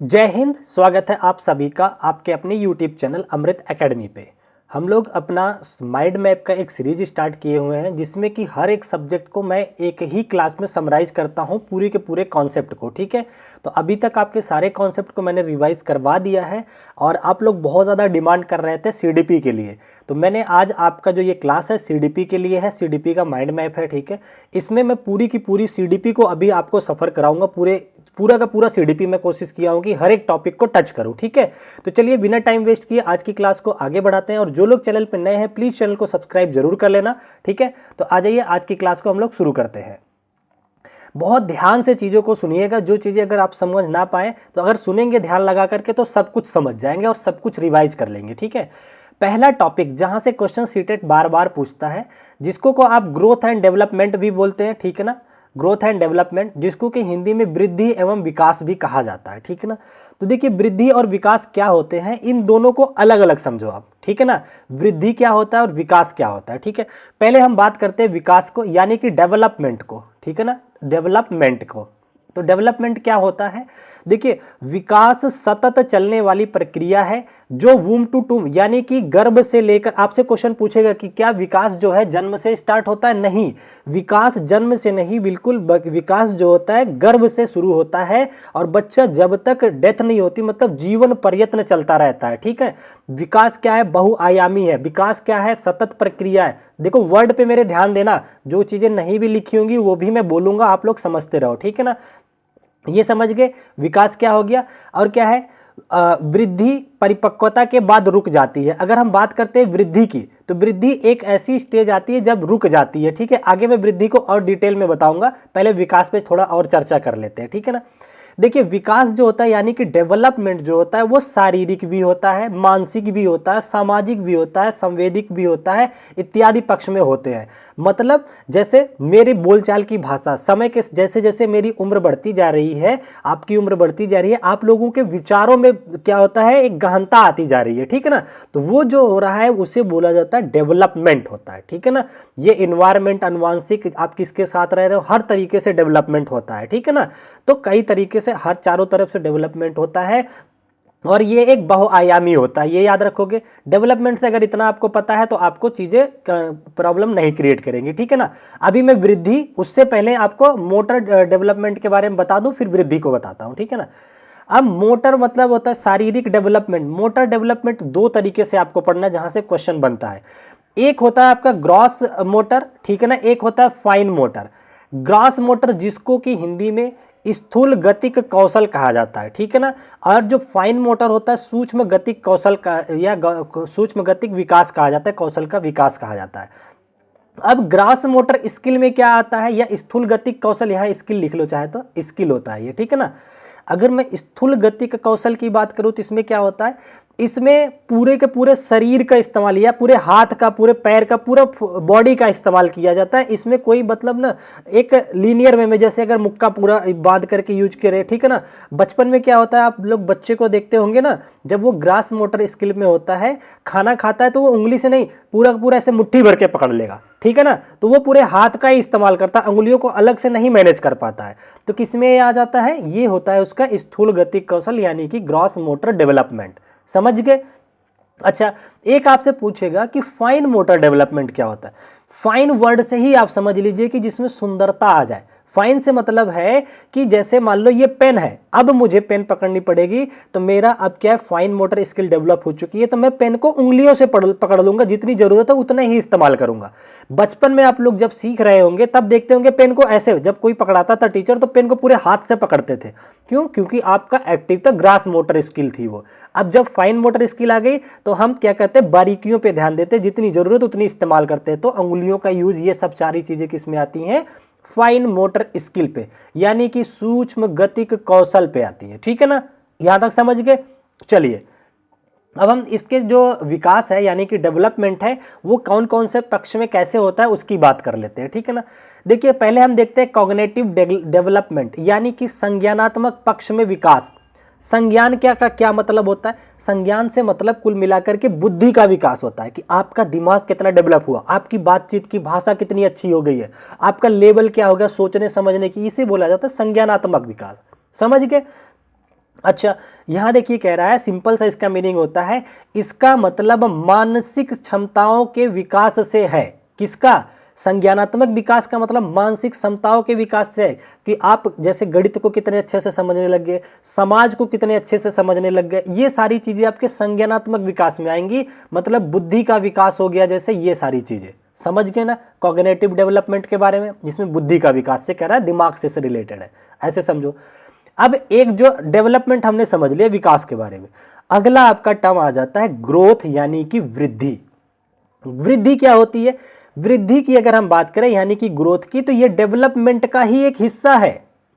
जय हिंद। स्वागत है आप सभी का आपके अपने YouTube चैनल अमृत एकेडमी पे। हम लोग अपना माइंड मैप का एक सीरीज स्टार्ट किए हुए हैं जिसमें कि हर एक सब्जेक्ट को मैं एक ही क्लास में समराइज करता हूं, पूरी के पूरे कॉन्सेप्ट को। ठीक है, तो अभी तक आपके सारे कॉन्सेप्ट को मैंने रिवाइज करवा दिया है और आप लोग बहुत ज़्यादा डिमांड कर रहे थे CDP के लिए, तो मैंने आज आपका जो ये क्लास है CDP के लिए है। CDP का माइंड मैप है। ठीक है, इसमें मैं पूरी की पूरी CDP को अभी आपको सफ़र कराऊंगा। पूरा का पूरा CDP में कोशिश किया हूँ कि हर एक टॉपिक को टच करूँ। ठीक है, तो चलिए बिना टाइम वेस्ट किए आज की क्लास को आगे बढ़ाते हैं। और जो लोग चैनल पर नए हैं प्लीज़ चैनल को सब्सक्राइब जरूर कर लेना। ठीक है, तो आ जाइए आज की क्लास को हम लोग शुरू करते हैं। बहुत ध्यान से चीज़ों को सुनिएगा। जो चीज़ें अगर आप समझ ना पाए तो अगर सुनेंगे ध्यान लगा करके तो सब कुछ समझ जाएंगे और सब कुछ रिवाइज कर लेंगे। ठीक है, पहला टॉपिक जहां से क्वेश्चन सीटेट बार बार पूछता है, जिसको को आप ग्रोथ एंड डेवलपमेंट भी बोलते हैं। ठीक है ना, ग्रोथ एंड डेवलपमेंट, जिसको कि हिंदी में वृद्धि एवं विकास भी कहा जाता है। ठीक है ना, तो देखिए वृद्धि और विकास क्या होते हैं, इन दोनों को अलग अलग समझो आप। ठीक है ना, वृद्धि क्या होता है और विकास क्या होता है। ठीक है, पहले हम बात करते हैं विकास को यानी कि डेवलपमेंट को। ठीक है ना, डेवलपमेंट को, तो डेवलपमेंट क्या होता है, देखिए विकास सतत चलने वाली प्रक्रिया है जो वूम टू टूम यानी कि गर्भ से लेकर, आपसे क्वेश्चन पूछेगा कि क्या विकास जो है जन्म से स्टार्ट होता है? नहीं, विकास जन्म से नहीं, बिल्कुल विकास जो होता है गर्भ से शुरू होता है और बच्चा जब तक डेथ नहीं होती मतलब जीवन प्रयत्न चलता रहता है। ठीक है, विकास क्या है? बहुआयामी है। विकास क्या है? सतत प्रक्रिया है। देखो वर्ड पे मेरे ध्यान देना, जो चीजें नहीं भी लिखी होंगी वो भी मैं बोलूंगा, आप लोग समझते रहो। ठीक है ना, ये समझ गए विकास क्या हो गया। और क्या है? वृद्धि परिपक्वता के बाद रुक जाती है। अगर हम बात करते हैं वृद्धि की, तो वृद्धि एक ऐसी स्टेज आती है जब रुक जाती है। ठीक है, आगे मैं वृद्धि को और डिटेल में बताऊंगा, पहले विकास पे थोड़ा और चर्चा कर लेते हैं। ठीक है ना, देखिए विकास जो होता है यानी कि डेवलपमेंट जो होता है वो शारीरिक भी होता है, मानसिक भी होता है, सामाजिक भी होता है, संवेदिक भी होता है, इत्यादि पक्ष में होते हैं। मतलब जैसे मेरी बोलचाल की भाषा, समय के जैसे जैसे मेरी उम्र बढ़ती जा रही है, आपकी उम्र बढ़ती जा रही है, आप लोगों के विचारों में क्या होता है, एक गहनता आती जा रही है। ठीक है ना, तो वो जो हो रहा है उसे बोला जाता है डेवलपमेंट होता है। ठीक है ना, ये इन्वायरमेंट, अनुवांशिक, आप किसके साथ रह रहे हो, हर तरीके से डेवलपमेंट होता है। ठीक है ना, तो कई तरीके से हर चारों तरफ से डेवलपमेंट होता है और ये एक बहुआयामी होता है, ये याद रखोगे। डेवलपमेंट से अगर इतना आपको पता है तो आपको चीजें प्रॉब्लम नहीं क्रिएट करेंगी। ठीक है ना, अभी मैं वृद्धि, उससे पहले आपको मोटर डेवलपमेंट के बारे में बता दूं, फिर वृद्धि को बताता हूं। ठीक है ना, अब मोटर मतलब होता है शारीरिक डेवलपमेंट। मोटर डेवलपमेंट दो तरीके से आपको पढ़ना है जहां से क्वेश्चन बनता है। एक होता है आपका ग्रॉस मोटर, ठीक है ना, एक होता है फाइन मोटर। ग्रॉस मोटर जिसको कि हिंदी में स्थूल गतिक कौशल कहा जाता है। ठीक है ना, और जो फाइन मोटर होता है सूक्ष्म गतिक कौशल का या सूक्ष्म गतिक विकास कहा जाता है, कौशल का विकास कहा जाता है। अब ग्रास मोटर स्किल में क्या आता है, या स्थूल गतिक कौशल, यहाँ स्किल लिख लो चाहे तो, स्किल होता है ये। ठीक है ना, अगर मैं स्थूल गतिक कौशल की बात करूं तो इसमें क्या होता है, इसमें पूरे के पूरे शरीर का इस्तेमाल या पूरे हाथ का, पूरे पैर का, पूरा बॉडी का इस्तेमाल किया जाता है। इसमें कोई मतलब ना एक लीनियर वे में, जैसे अगर मुक्का पूरा बांध करके यूज करे। ठीक है ना, बचपन में क्या होता है, आप लोग बच्चे को देखते होंगे ना, जब वो ग्रास मोटर स्किल में होता है, खाना खाता है तो वो उंगली से नहीं, पूरा पूरा ऐसे मुट्ठी भर के पकड़ लेगा। ठीक है ना, तो वो पूरे हाथ का ही इस्तेमाल करता है, उंगलियों को अलग से नहीं मैनेज कर पाता है। तो किसमें ये आ जाता है, ये होता है उसका स्थूल गतिक कौशल यानी कि ग्रॉस मोटर डेवलपमेंट। समझ गए? अच्छा, एक आपसे पूछेगा कि फाइन मोटर डेवलपमेंट क्या होता है। फाइन वर्ड से ही आप समझ लीजिए कि जिसमें सुंदरता आ जाए। फाइन से मतलब है कि जैसे मान लो ये पेन है, अब मुझे पेन पकड़नी पड़ेगी तो मेरा अब क्या है, फाइन मोटर स्किल डेवलप हो चुकी है, तो मैं पेन को उंगलियों से पकड़ लूंगा, जितनी जरूरत है उतना ही इस्तेमाल करूंगा। बचपन में आप लोग जब सीख रहे होंगे तब देखते होंगे पेन को ऐसे, जब कोई पकड़ाता था टीचर तो पेन को पूरे हाथ से पकड़ते थे। क्यों? क्योंकि आपका एक्टिव था, ग्रास मोटर स्किल थी वो। अब जब फाइन मोटर स्किल आ गई तो हम क्या कहते हैं, बारीकियों पे ध्यान देते, जितनी जरूरत उतनी इस्तेमाल करते हैं। तो अंगुलियों का यूज, ये सब सारी चीजें किस में आती हैं, फाइन मोटर स्किल पे, यानी कि सूक्ष्म गतिक कौशल पे आती है। ठीक है ना, यहां तक समझ गए? चलिए अब हम इसके जो विकास है यानी कि डेवलपमेंट है वो कौन कौन से पक्ष में कैसे होता है उसकी बात कर लेते हैं। ठीक है ना, देखिए पहले हम देखते हैं कॉग्निटिव डेवलपमेंट यानी कि संज्ञानात्मक पक्ष में विकास। संज्ञान क्या का क्या मतलब होता है, संज्ञान से मतलब कुल मिलाकर के बुद्धि का विकास होता है कि आपका दिमाग कितना डेवलप हुआ, आपकी बातचीत की भाषा कितनी अच्छी हो गई है, आपका लेवल क्या हो गया सोचने समझने की, इसे बोला जाता है संज्ञानात्मक विकास। समझ गए? अच्छा, यहाँ देखिए कह रहा है, सिंपल सा इसका मीनिंग होता है, इसका मतलब मानसिक क्षमताओं के विकास से है। किसका? संज्ञानात्मक विकास का मतलब मानसिक क्षमताओं के विकास से है कि आप जैसे गणित को कितने अच्छे से समझने लग गए, समाज को कितने अच्छे से समझने लग गए, ये सारी चीजें आपके संज्ञानात्मक विकास में आएंगी, मतलब बुद्धि का विकास हो गया, जैसे ये सारी चीजें समझ गए ना। कॉग्निटिव डेवलपमेंट के बारे में, जिसमें बुद्धि का विकास से कह रहा है, दिमाग से रिलेटेड है, ऐसे समझो। अब एक जो डेवलपमेंट हमने समझ लिया विकास के बारे में, अगला आपका टर्म आ जाता है ग्रोथ, यानी कि वृद्धि। वृद्धि क्या होती है? वृद्धि की अगर हम बात करें यानी कि ग्रोथ की, तो ये डेवलपमेंट का ही एक हिस्सा है।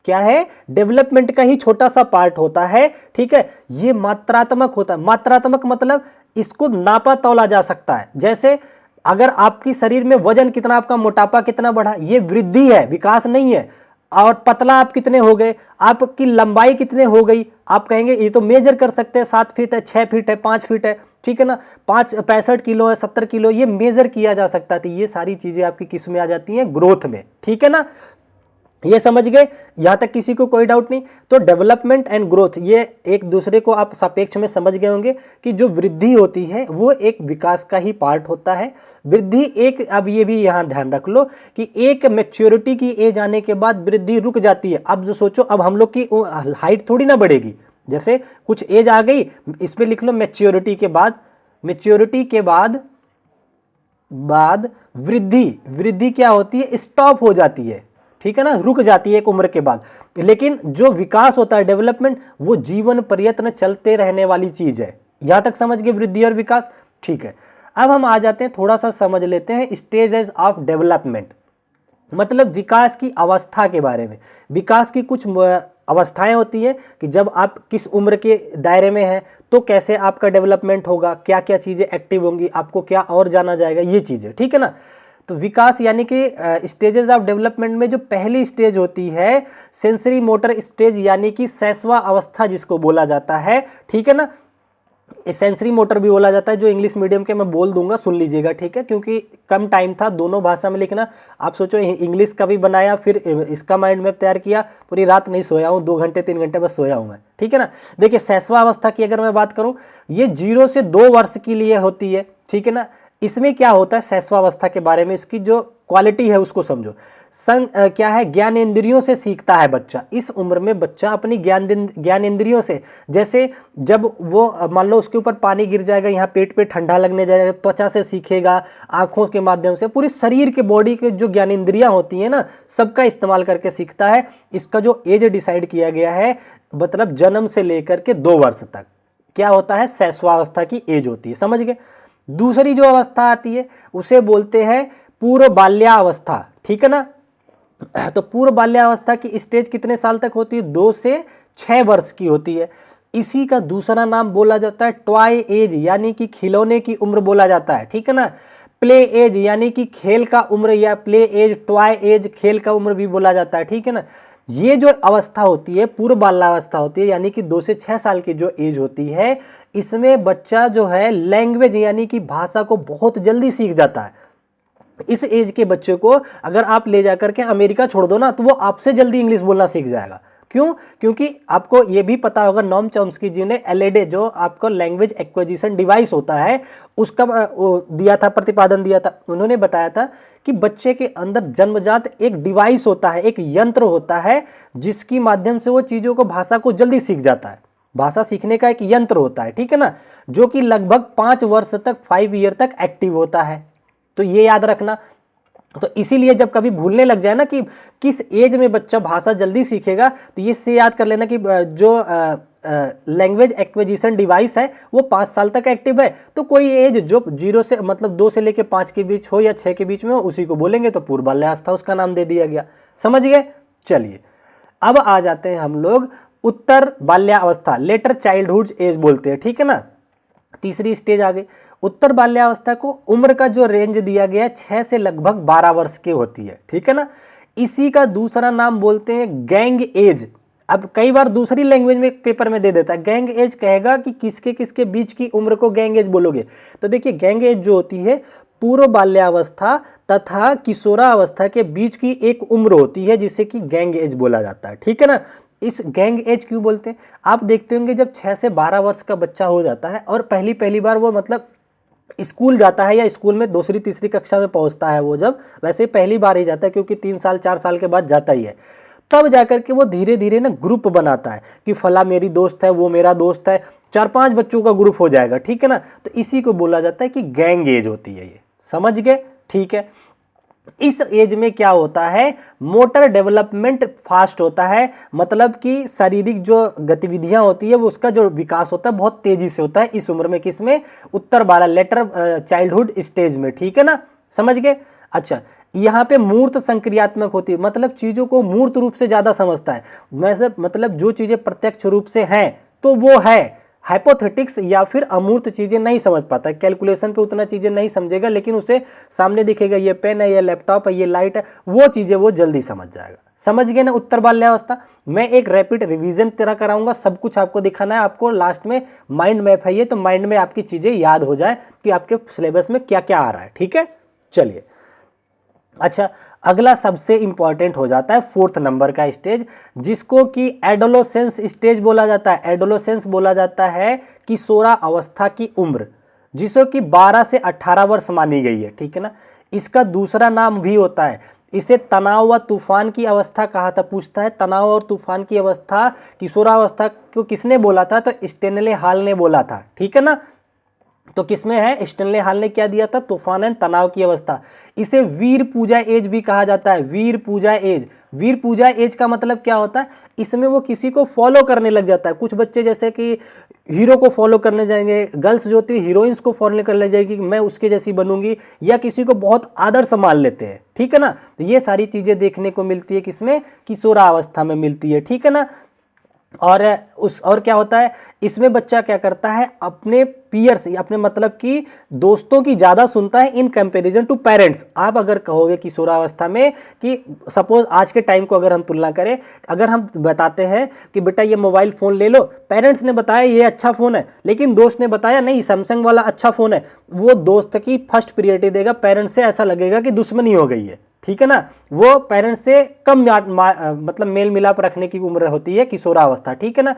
क्या है? डेवलपमेंट का ही छोटा सा पार्ट होता है, ठीक है। ये मात्रात्मक होता है। मात्रात्मक मतलब इसको नापा तौला जा सकता है। जैसे अगर आपकी शरीर में वजन कितना, आपका मोटापा कितना बढ़ा, ये वृद्धि है, विकास नहीं है। और पतला आप कितने हो गए, आपकी लंबाई कितने हो गई, आप कहेंगे ये तो मेजर कर सकते हैं, 7 फीट है, 6 फीट है, 5 फीट है, ठीक है ना, 65 किलो है, 70 किलो, ये मेजर किया जा सकता है। तो ये सारी चीजें आपकी किस में आ जाती हैं? ग्रोथ में, ठीक है ना। ये समझ गए? यहां तक किसी को कोई डाउट नहीं? तो डेवलपमेंट एंड ग्रोथ ये एक दूसरे को आप सापेक्ष में समझ गए होंगे कि जो वृद्धि होती है वो एक विकास का ही पार्ट होता है। वृद्धि एक, अब ये भी यहां ध्यान रख लो कि एक मैच्योरिटी की एज आने के बाद वृद्धि रुक जाती है। अब जो सोचो, अब हम लोग की हाइट थोड़ी ना बढ़ेगी, जैसे कुछ एज आ गई, इसमें लिख लो मैच्योरिटी के बाद, मैच्योरिटी के बाद वृद्धि, वृद्धि क्या होती है? स्टॉप हो जाती है, ठीक है ना, रुक जाती है एक उम्र के बाद। लेकिन जो विकास होता है, डेवलपमेंट, वो जीवन पर्यंत चलते रहने वाली चीज है। यहां तक समझ गए वृद्धि और विकास, ठीक है। अब हम आ जाते हैं, थोड़ा सा समझ लेते हैं स्टेजेस ऑफ डेवलपमेंट, मतलब विकास की अवस्था के बारे में। विकास की कुछ अवस्थाएं होती है कि जब आप किस उम्र के दायरे में हैं तो कैसे आपका डेवलपमेंट होगा, क्या क्या चीज़ें एक्टिव होंगी, आपको क्या और जाना जाएगा, ये चीज़ें, ठीक है ना। तो विकास यानी कि स्टेजेस ऑफ डेवलपमेंट में जो पहली स्टेज होती है सेंसरी मोटर स्टेज, यानी कि सैसवा अवस्था जिसको बोला जाता है, ठीक है ना। सेंसरी मोटर भी बोला जाता है, जो इंग्लिश मीडियम के मैं बोल दूंगा, सुन लीजिएगा, ठीक है, क्योंकि कम टाइम था दोनों भाषा में लिखना। आप सोचो इंग्लिश का भी बनाया, फिर इसका माइंड मैप तैयार किया, पूरी रात नहीं सोया हूँ, 2 घंटे 3 घंटे बस सोया हूँ मैं, ठीक है ना। देखिए सैसवा अवस्था की अगर मैं बात करूँ, ये 0 से 2 वर्ष के लिए होती है, ठीक है ना। इसमें क्या होता है सैसवावस्था के बारे में, इसकी जो क्वालिटी है उसको समझो। क्या है? ज्ञानेंद्रियों से सीखता है बच्चा। इस उम्र में बच्चा अपनी ज्ञानेंद्रियों से, जैसे जब वो मान लो उसके ऊपर पानी गिर जाएगा, यहाँ पेट पे ठंडा लगने जाएगा, त्वचा से सीखेगा, आंखों के माध्यम से, पूरी शरीर के बॉडी के जो ज्ञानेंद्रियां होती हैं ना, सबका इस्तेमाल करके सीखता है। इसका जो एज डिसाइड किया गया है, मतलब जन्म से लेकर के 2 वर्ष तक क्या होता है? सैसवावस्था की एज होती है, समझ गए। दूसरी जो अवस्था आती है उसे बोलते हैं पूर्व बाल्यावस्था, ठीक है ना। तो पूर्व बाल्यावस्था की स्टेज कितने साल तक होती है? 2 से 6 वर्ष की होती है। इसी का दूसरा नाम बोला जाता है टॉय एज, यानी कि खिलौने की उम्र बोला जाता है, ठीक है ना। प्ले एज यानी कि खेल का उम्र, या प्ले एज, टॉय एज खेल का उम्र भी बोला जाता है, ठीक है ना। ये जो अवस्था होती है पूर्व बाल्यावस्था होती है, यानी कि 2 से 6 साल की जो एज होती है, इसमें बच्चा जो है लैंग्वेज यानी कि भाषा को बहुत जल्दी सीख जाता है। इस एज के बच्चे को अगर आप ले जाकर के अमेरिका छोड़ दो ना, तो वो आपसे जल्दी इंग्लिश बोलना सीख जाएगा। क्यों? क्योंकि आपको ये भी पता होगा, नॉम चॉम्स्की जी ने एलएडीए, जो आपको लैंग्वेज एक्विजिशन डिवाइस होता है, उसका दिया था, प्रतिपादन दिया था। उन्होंने बताया था कि बच्चे के अंदर जन्मजात एक डिवाइस होता है, एक यंत्र होता है, जिसकी माध्यम से वो चीज़ों को, भाषा को जल्दी सीख जाता है। भाषा सीखने का एक यंत्र होता है, ठीक है ना, जो कि लगभग 5 वर्ष तक, 5 ईयर तक एक्टिव होता है। तो ये याद रखना। तो इसीलिए जब कभी भूलने लग जाए ना कि किस एज में बच्चा भाषा जल्दी सीखेगा, तो ये से याद कर लेना कि जो लैंग्वेज एक्विजिशन डिवाइस है वो 5 साल तक एक्टिव है। तो कोई एज जो 0 से, मतलब 2 से लेके 5 के बीच हो या 6 के बीच में हो, उसी को बोलेंगे। तो पूर्व बाल्यावस्था उसका नाम दे दिया गया, समझ गए। चलिए अब आ जाते हैं हम लोग उत्तर बाल्यावस्था, लेटर चाइल्डहुड एज बोलते हैं, ठीक है ना। तीसरी स्टेज आ गई उत्तर बाल्यावस्था को। उम्र का जो रेंज दिया गया है 6 से लगभग 12 वर्ष की होती है, ठीक है ना। इसी का दूसरा नाम बोलते हैं गैंग एज। अब कई बार दूसरी लैंग्वेज में पेपर में दे देता है गैंग एज, कहेगा कि किसके किसके बीच की उम्र को गैंग एज बोलोगे। तो देखिए गैंग एज जो होती है पूर्व बाल्यावस्था तथा किशोरावस्था के बीच की एक उम्र होती है, जिसे कि गैंग एज बोला जाता है, ठीक है ना। इस गैंग एज क्यों बोलते हैं? आप देखते होंगे जब 6 से 12 वर्ष का बच्चा हो जाता है और पहली बार वो मतलब स्कूल जाता है या स्कूल में दूसरी तीसरी कक्षा में पहुंचता है, वो जब वैसे पहली बार ही जाता है क्योंकि 3 साल 4 साल के बाद जाता ही है, तब जाकर के वो धीरे धीरे ना ग्रुप बनाता है कि फला मेरी दोस्त है, वो मेरा दोस्त है, 4-5 बच्चों का ग्रुप हो जाएगा, ठीक है ना। तो इसी को बोला जाता है कि गैंग एज होती है ये, समझ गए? ठीक है। इस एज में क्या होता है, मोटर डेवलपमेंट फास्ट होता है, मतलब कि शारीरिक जो गतिविधियां होती है वो उसका जो विकास होता है बहुत तेजी से होता है इस उम्र में। किसमें? उत्तर 12 लेटर चाइल्डहुड स्टेज में, ठीक है ना, समझ गए। अच्छा, यहाँ पे मूर्त संक्रियात्मक होती है, मतलब चीजों को मूर्त रूप से ज्यादा समझता है, मतलब जो चीजें प्रत्यक्ष रूप से हैं तो वो है, हाइपोथेटिक्स या फिर अमूर्त चीजें नहीं समझ पाता, कैलकुलेशन पे उतना चीजें नहीं समझेगा, लेकिन उसे सामने दिखेगा ये पेन है, ये लैपटॉप है, ये लाइट है, वो चीजें वो जल्दी समझ जाएगा। समझ गए ना उत्तर बाल्यावस्था? मैं एक रैपिड रिवीजन तरह कराऊंगा, सब कुछ आपको दिखाना है, आपको लास्ट में माइंड मैप है ये, तो माइंड में आपकी चीजें याद हो जाए कि आपके सिलेबस में क्या क्या आ रहा है, ठीक है। चलिए, अच्छा, अगला सबसे इंपॉर्टेंट हो जाता है 4th नंबर का स्टेज, जिसको कि एडोलोसेंस स्टेज बोला जाता है। एडोलोसेंस बोला जाता है किशोरावस्था की उम्र, जिसको कि 12 से 18 वर्ष मानी गई है, ठीक है ना। इसका दूसरा नाम भी होता है, इसे तनाव व तूफान की अवस्था कहा था। पूछता है तनाव और तूफान की अवस्था, किशोरावस्था को किसने बोला था? तो स्टेनले हॉल ने बोला था, ठीक है ना। तो किसमें है? स्टेनले हॉल ने क्या दिया था? तूफान एंड तनाव की अवस्था। इसे वीर पूजा एज भी कहा जाता है, वीर पूजा एज। वीर पूजा एज का मतलब क्या होता है? इसमें वो किसी को फॉलो करने लग जाता है। कुछ बच्चे जैसे कि हीरो को फॉलो करने जाएंगे, गर्ल्स जो होती है हीरोइंस को फॉलो करने जाएगी कि मैं उसके जैसी बनूंगी, या किसी को बहुत आदर मान लेते हैं, ठीक है ना। तो ये सारी चीजें देखने को मिलती है किसमें? किशोरावस्था में मिलती है, ठीक है ना। और क्या होता है इसमें? बच्चा क्या करता है? अपने पीयर्स, अपने मतलब कि दोस्तों की ज्यादा सुनता है इन कंपैरिजन टू पेरेंट्स। आप अगर कहोगे किशोरावस्था में कि सपोज आज के टाइम को अगर हम तुलना करें, अगर हम बताते हैं कि बेटा ये मोबाइल फोन ले लो, पेरेंट्स ने बताया ये अच्छा फोन है, लेकिन दोस्त ने बताया नहीं सैमसंग वाला अच्छा फोन है, वो दोस्त की फर्स्ट प्रियोरिटी देगा, पेरेंट्स से ऐसा लगेगा कि दुश्मनी हो गई है, ठीक है ना। वो पेरेंट्स से कम मतलब मेल मिलाप रखने की उम्र होती है किशोरावस्था, ठीक है ना।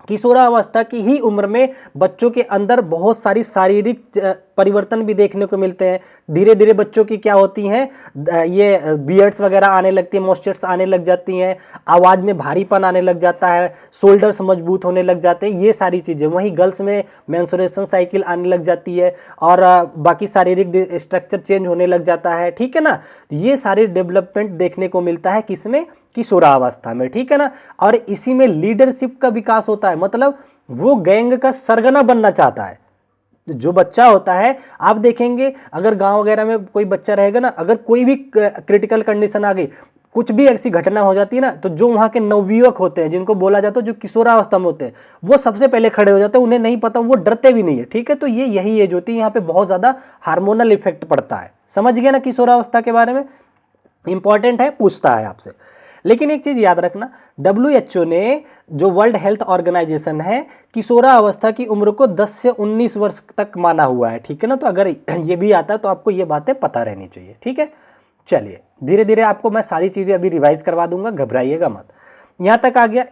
किशोरावस्था की ही उम्र में बच्चों के अंदर बहुत सारी शारीरिक परिवर्तन भी देखने को मिलते हैं। धीरे धीरे बच्चों की क्या होती हैं, ये बियर्ड्स वगैरह आने लगती है, मॉइस्चर्स आने लग जाती हैं, आवाज़ में भारीपन आने लग जाता है, शोल्डर्स मजबूत होने लग जाते हैं, ये सारी चीज़ें। वहीं गर्ल्स में मेंस्ट्रुएशन साइकिल आने लग जाती है और बाकी शारीरिक स्ट्रक्चर चेंज होने लग जाता है, ठीक है ना। ये सारी डेवलपमेंट देखने को मिलता है किसमें? किशोरावस्था में, ठीक है ना। और इसी में लीडरशिप का विकास होता है, मतलब वो गैंग का सरगना बनना चाहता है। जो बच्चा होता है, आप देखेंगे अगर गांव वगैरह में कोई बच्चा रहेगा ना, अगर कोई भी क्रिटिकल कंडीशन आ गई, कुछ भी ऐसी घटना हो जाती है ना, तो जो वहां के नवयुवक होते हैं, जिनको बोला जाता है जो किशोरावस्था में होते हैं, वो सबसे पहले खड़े हो जाते हैं। उन्हें नहीं पता, वो डरते भी नहीं है, ठीक है। तो ये यही एज होती है, यहाँ पे बहुत ज्यादा हार्मोनल इफेक्ट पड़ता है। समझ गए ना किशोरावस्था के बारे में? इंपॉर्टेंट है, पूछता है आपसे। लेकिन एक चीज याद रखना, WHO ने, जो वर्ल्ड हेल्थ ऑर्गेनाइजेशन है, किशोरावस्था की उम्र को 10 से 19 वर्ष तक माना हुआ है, ठीक है ना। तो अगर ये भी आता है तो आपको ये बातें पता रहनी चाहिए, ठीक है। चलिए, धीरे धीरे आपको मैं सारी चीजें अभी रिवाइज करवा दूंगा, घबराइएगा मत। यहाँ तक आ गया,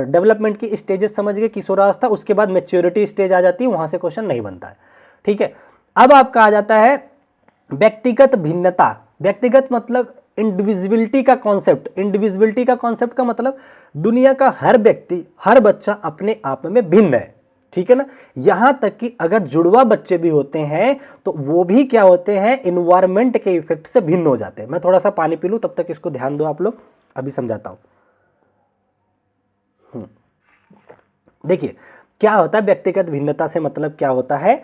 डेवलपमेंट की स्टेजेस समझ गए, किशोरावस्था। उसके बाद मैच्योरिटी स्टेज आ जाती है, वहां से क्वेश्चन नहीं बनता है, ठीक है। अब आपका आ जाता है व्यक्तिगत भिन्नता। व्यक्तिगत मतलब इंडिविजुअलिटी का कॉन्सेप्ट। इंडिविजुअलिटी का कॉन्सेप्ट का मतलब दुनिया का हर व्यक्ति, हर बच्चा अपने आप में भिन्न है, ठीक है ना। यहां तक कि अगर जुड़वा बच्चे भी होते हैं तो वो भी क्या होते हैं? इन्वायरमेंट के इफेक्ट से भिन्न हो जाते हैं। मैं थोड़ा सा पानी पी लूं, तब तक इसको ध्यान दो आप लोग, अभी समझाता हूं। देखिए क्या होता है व्यक्तिगत भिन्नता से, मतलब क्या होता है?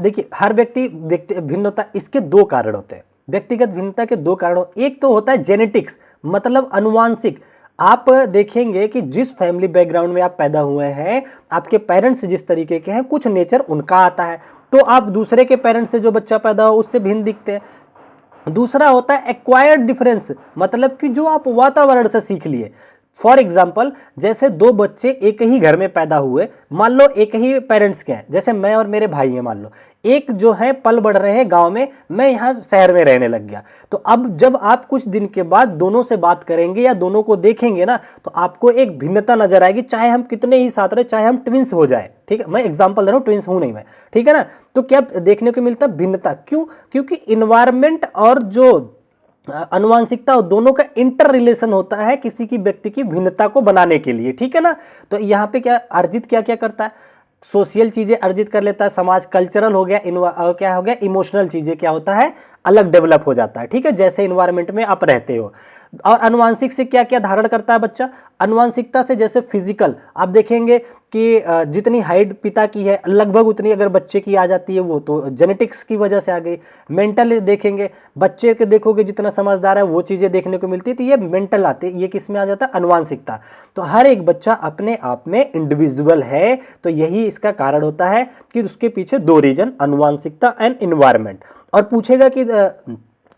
देखिए, हर व्यक्ति भिन्न होता है, इसके दो कारण होते हैं। व्यक्तिगत भिन्नता के दो कारण, एक तो होता है जेनेटिक्स, मतलब अनुवांशिक। आप देखेंगे कि जिस फैमिली बैकग्राउंड में आप पैदा हुए हैं, आपके पेरेंट्स जिस तरीके के हैं, कुछ नेचर उनका आता है, तो आप दूसरे के पेरेंट्स से जो बच्चा पैदा हो उससे भिन्न दिखते हैं। दूसरा होता है एक्वायर्ड डिफरेंस, मतलब कि जो आप वातावरण से सीख लिए। फॉर एग्जाम्पल, जैसे दो बच्चे एक ही घर में पैदा हुए, मान लो एक ही पेरेंट्स के हैं, जैसे मैं और मेरे भाई हैं मान लो, एक जो है पल बढ़ रहे हैं गांव में, मैं यहाँ शहर में रहने लग गया। तो अब जब आप कुछ दिन के बाद दोनों से बात करेंगे या दोनों को देखेंगे ना, तो आपको एक भिन्नता नजर आएगी, चाहे हम कितने ही साथ रहे, चाहे हम ट्विंस हो जाए, ठीक है, मैं एग्जांपल दे रहा हूँ, ट्विंस हूं नहीं मैं, ठीक है ना। तो क्या देखने को मिलता है भिन्नता, क्यों? क्योंकि इन्वायरमेंट और जो अनुवांशिकता दोनों का इंटर रिलेशन होता है किसी की व्यक्ति की भिन्नता को बनाने के लिए, ठीक है ना। तो यहाँ पे क्या अर्जित क्या क्या करता है, सोशल चीजें अर्जित कर लेता है, समाज कल्चरल हो गया, क्या हो गया, इमोशनल चीजें क्या होता है, अलग डेवलप हो जाता है, ठीक है, जैसे इन्वायरमेंट में आप रहते हो। और अनुवांशिक से क्या क्या धारण करता है बच्चा, अनुवांशिकता से जैसे फिजिकल, आप देखेंगे कि जितनी हाइट पिता की है लगभग उतनी अगर बच्चे की आ जाती है, वो तो जेनेटिक्स की वजह से आ गई। मेंटल देखेंगे, बच्चे के देखोगे जितना समझदार है वो चीज़ें देखने को मिलती है, तो ये मेंटल आते, ये किस में आ जाता है, अनुवांशिकता। तो हर एक बच्चा अपने आप में इंडिविजुअल है, तो यही इसका कारण होता है कि उसके पीछे दो रीजन, अनुवांशिकता एंड इन्वायरमेंट। और पूछेगा कि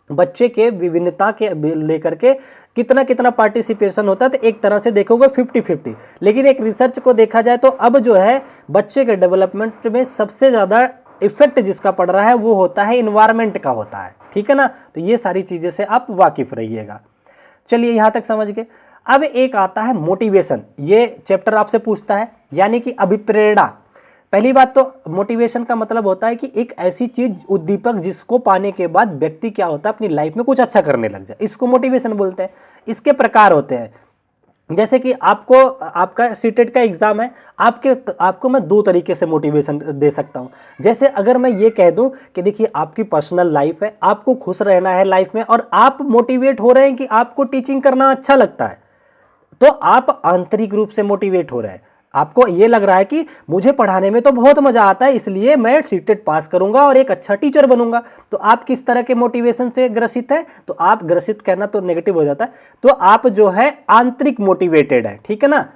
बच्चे के विभिन्नता के लेकर के कितना कितना पार्टिसिपेशन होता है, तो एक तरह से देखोगे 50-50। लेकिन एक रिसर्च को देखा जाए तो अब जो है बच्चे के डेवलपमेंट में सबसे ज़्यादा इफेक्ट जिसका पड़ रहा है वो होता है इन्वायरमेंट का होता है, ठीक है ना। तो ये सारी चीज़ें से आप वाकिफ रहिएगा। चलिए यहाँ तक समझ गए। अब एक आता है मोटिवेशन, ये चैप्टर आपसे पूछता है, यानी कि अभिप्रेरणा। पहली बात तो मोटिवेशन का मतलब होता है कि एक ऐसी चीज, उद्दीपक जिसको पाने के बाद व्यक्ति क्या होता है अपनी लाइफ में कुछ अच्छा करने लग जाए, इसको मोटिवेशन बोलते हैं। इसके प्रकार होते हैं, जैसे कि आपका सीटेट का एग्जाम है, आपको मैं दो तरीके से मोटिवेशन दे सकता हूं। जैसे अगर मैं ये कह दूं कि देखिए आपकी पर्सनल लाइफ है, आपको खुश रहना है लाइफ में, और आप मोटिवेट हो रहे हैं कि आपको टीचिंग करना अच्छा लगता है, तो आप आंतरिक रूप से मोटिवेट हो रहे हैं। आपको ये लग रहा है कि मुझे पढ़ाने में तो बहुत मजा आता है, इसलिए मैं सीटेट पास करूंगा और एक अच्छा टीचर बनूंगा। तो आप किस तरह के मोटिवेशन से ग्रसित है, तो आप ग्रसित कहना तो नेगेटिव हो जाता है, तो आप जो है आंतरिक मोटिवेटेड है, ठीक है ना,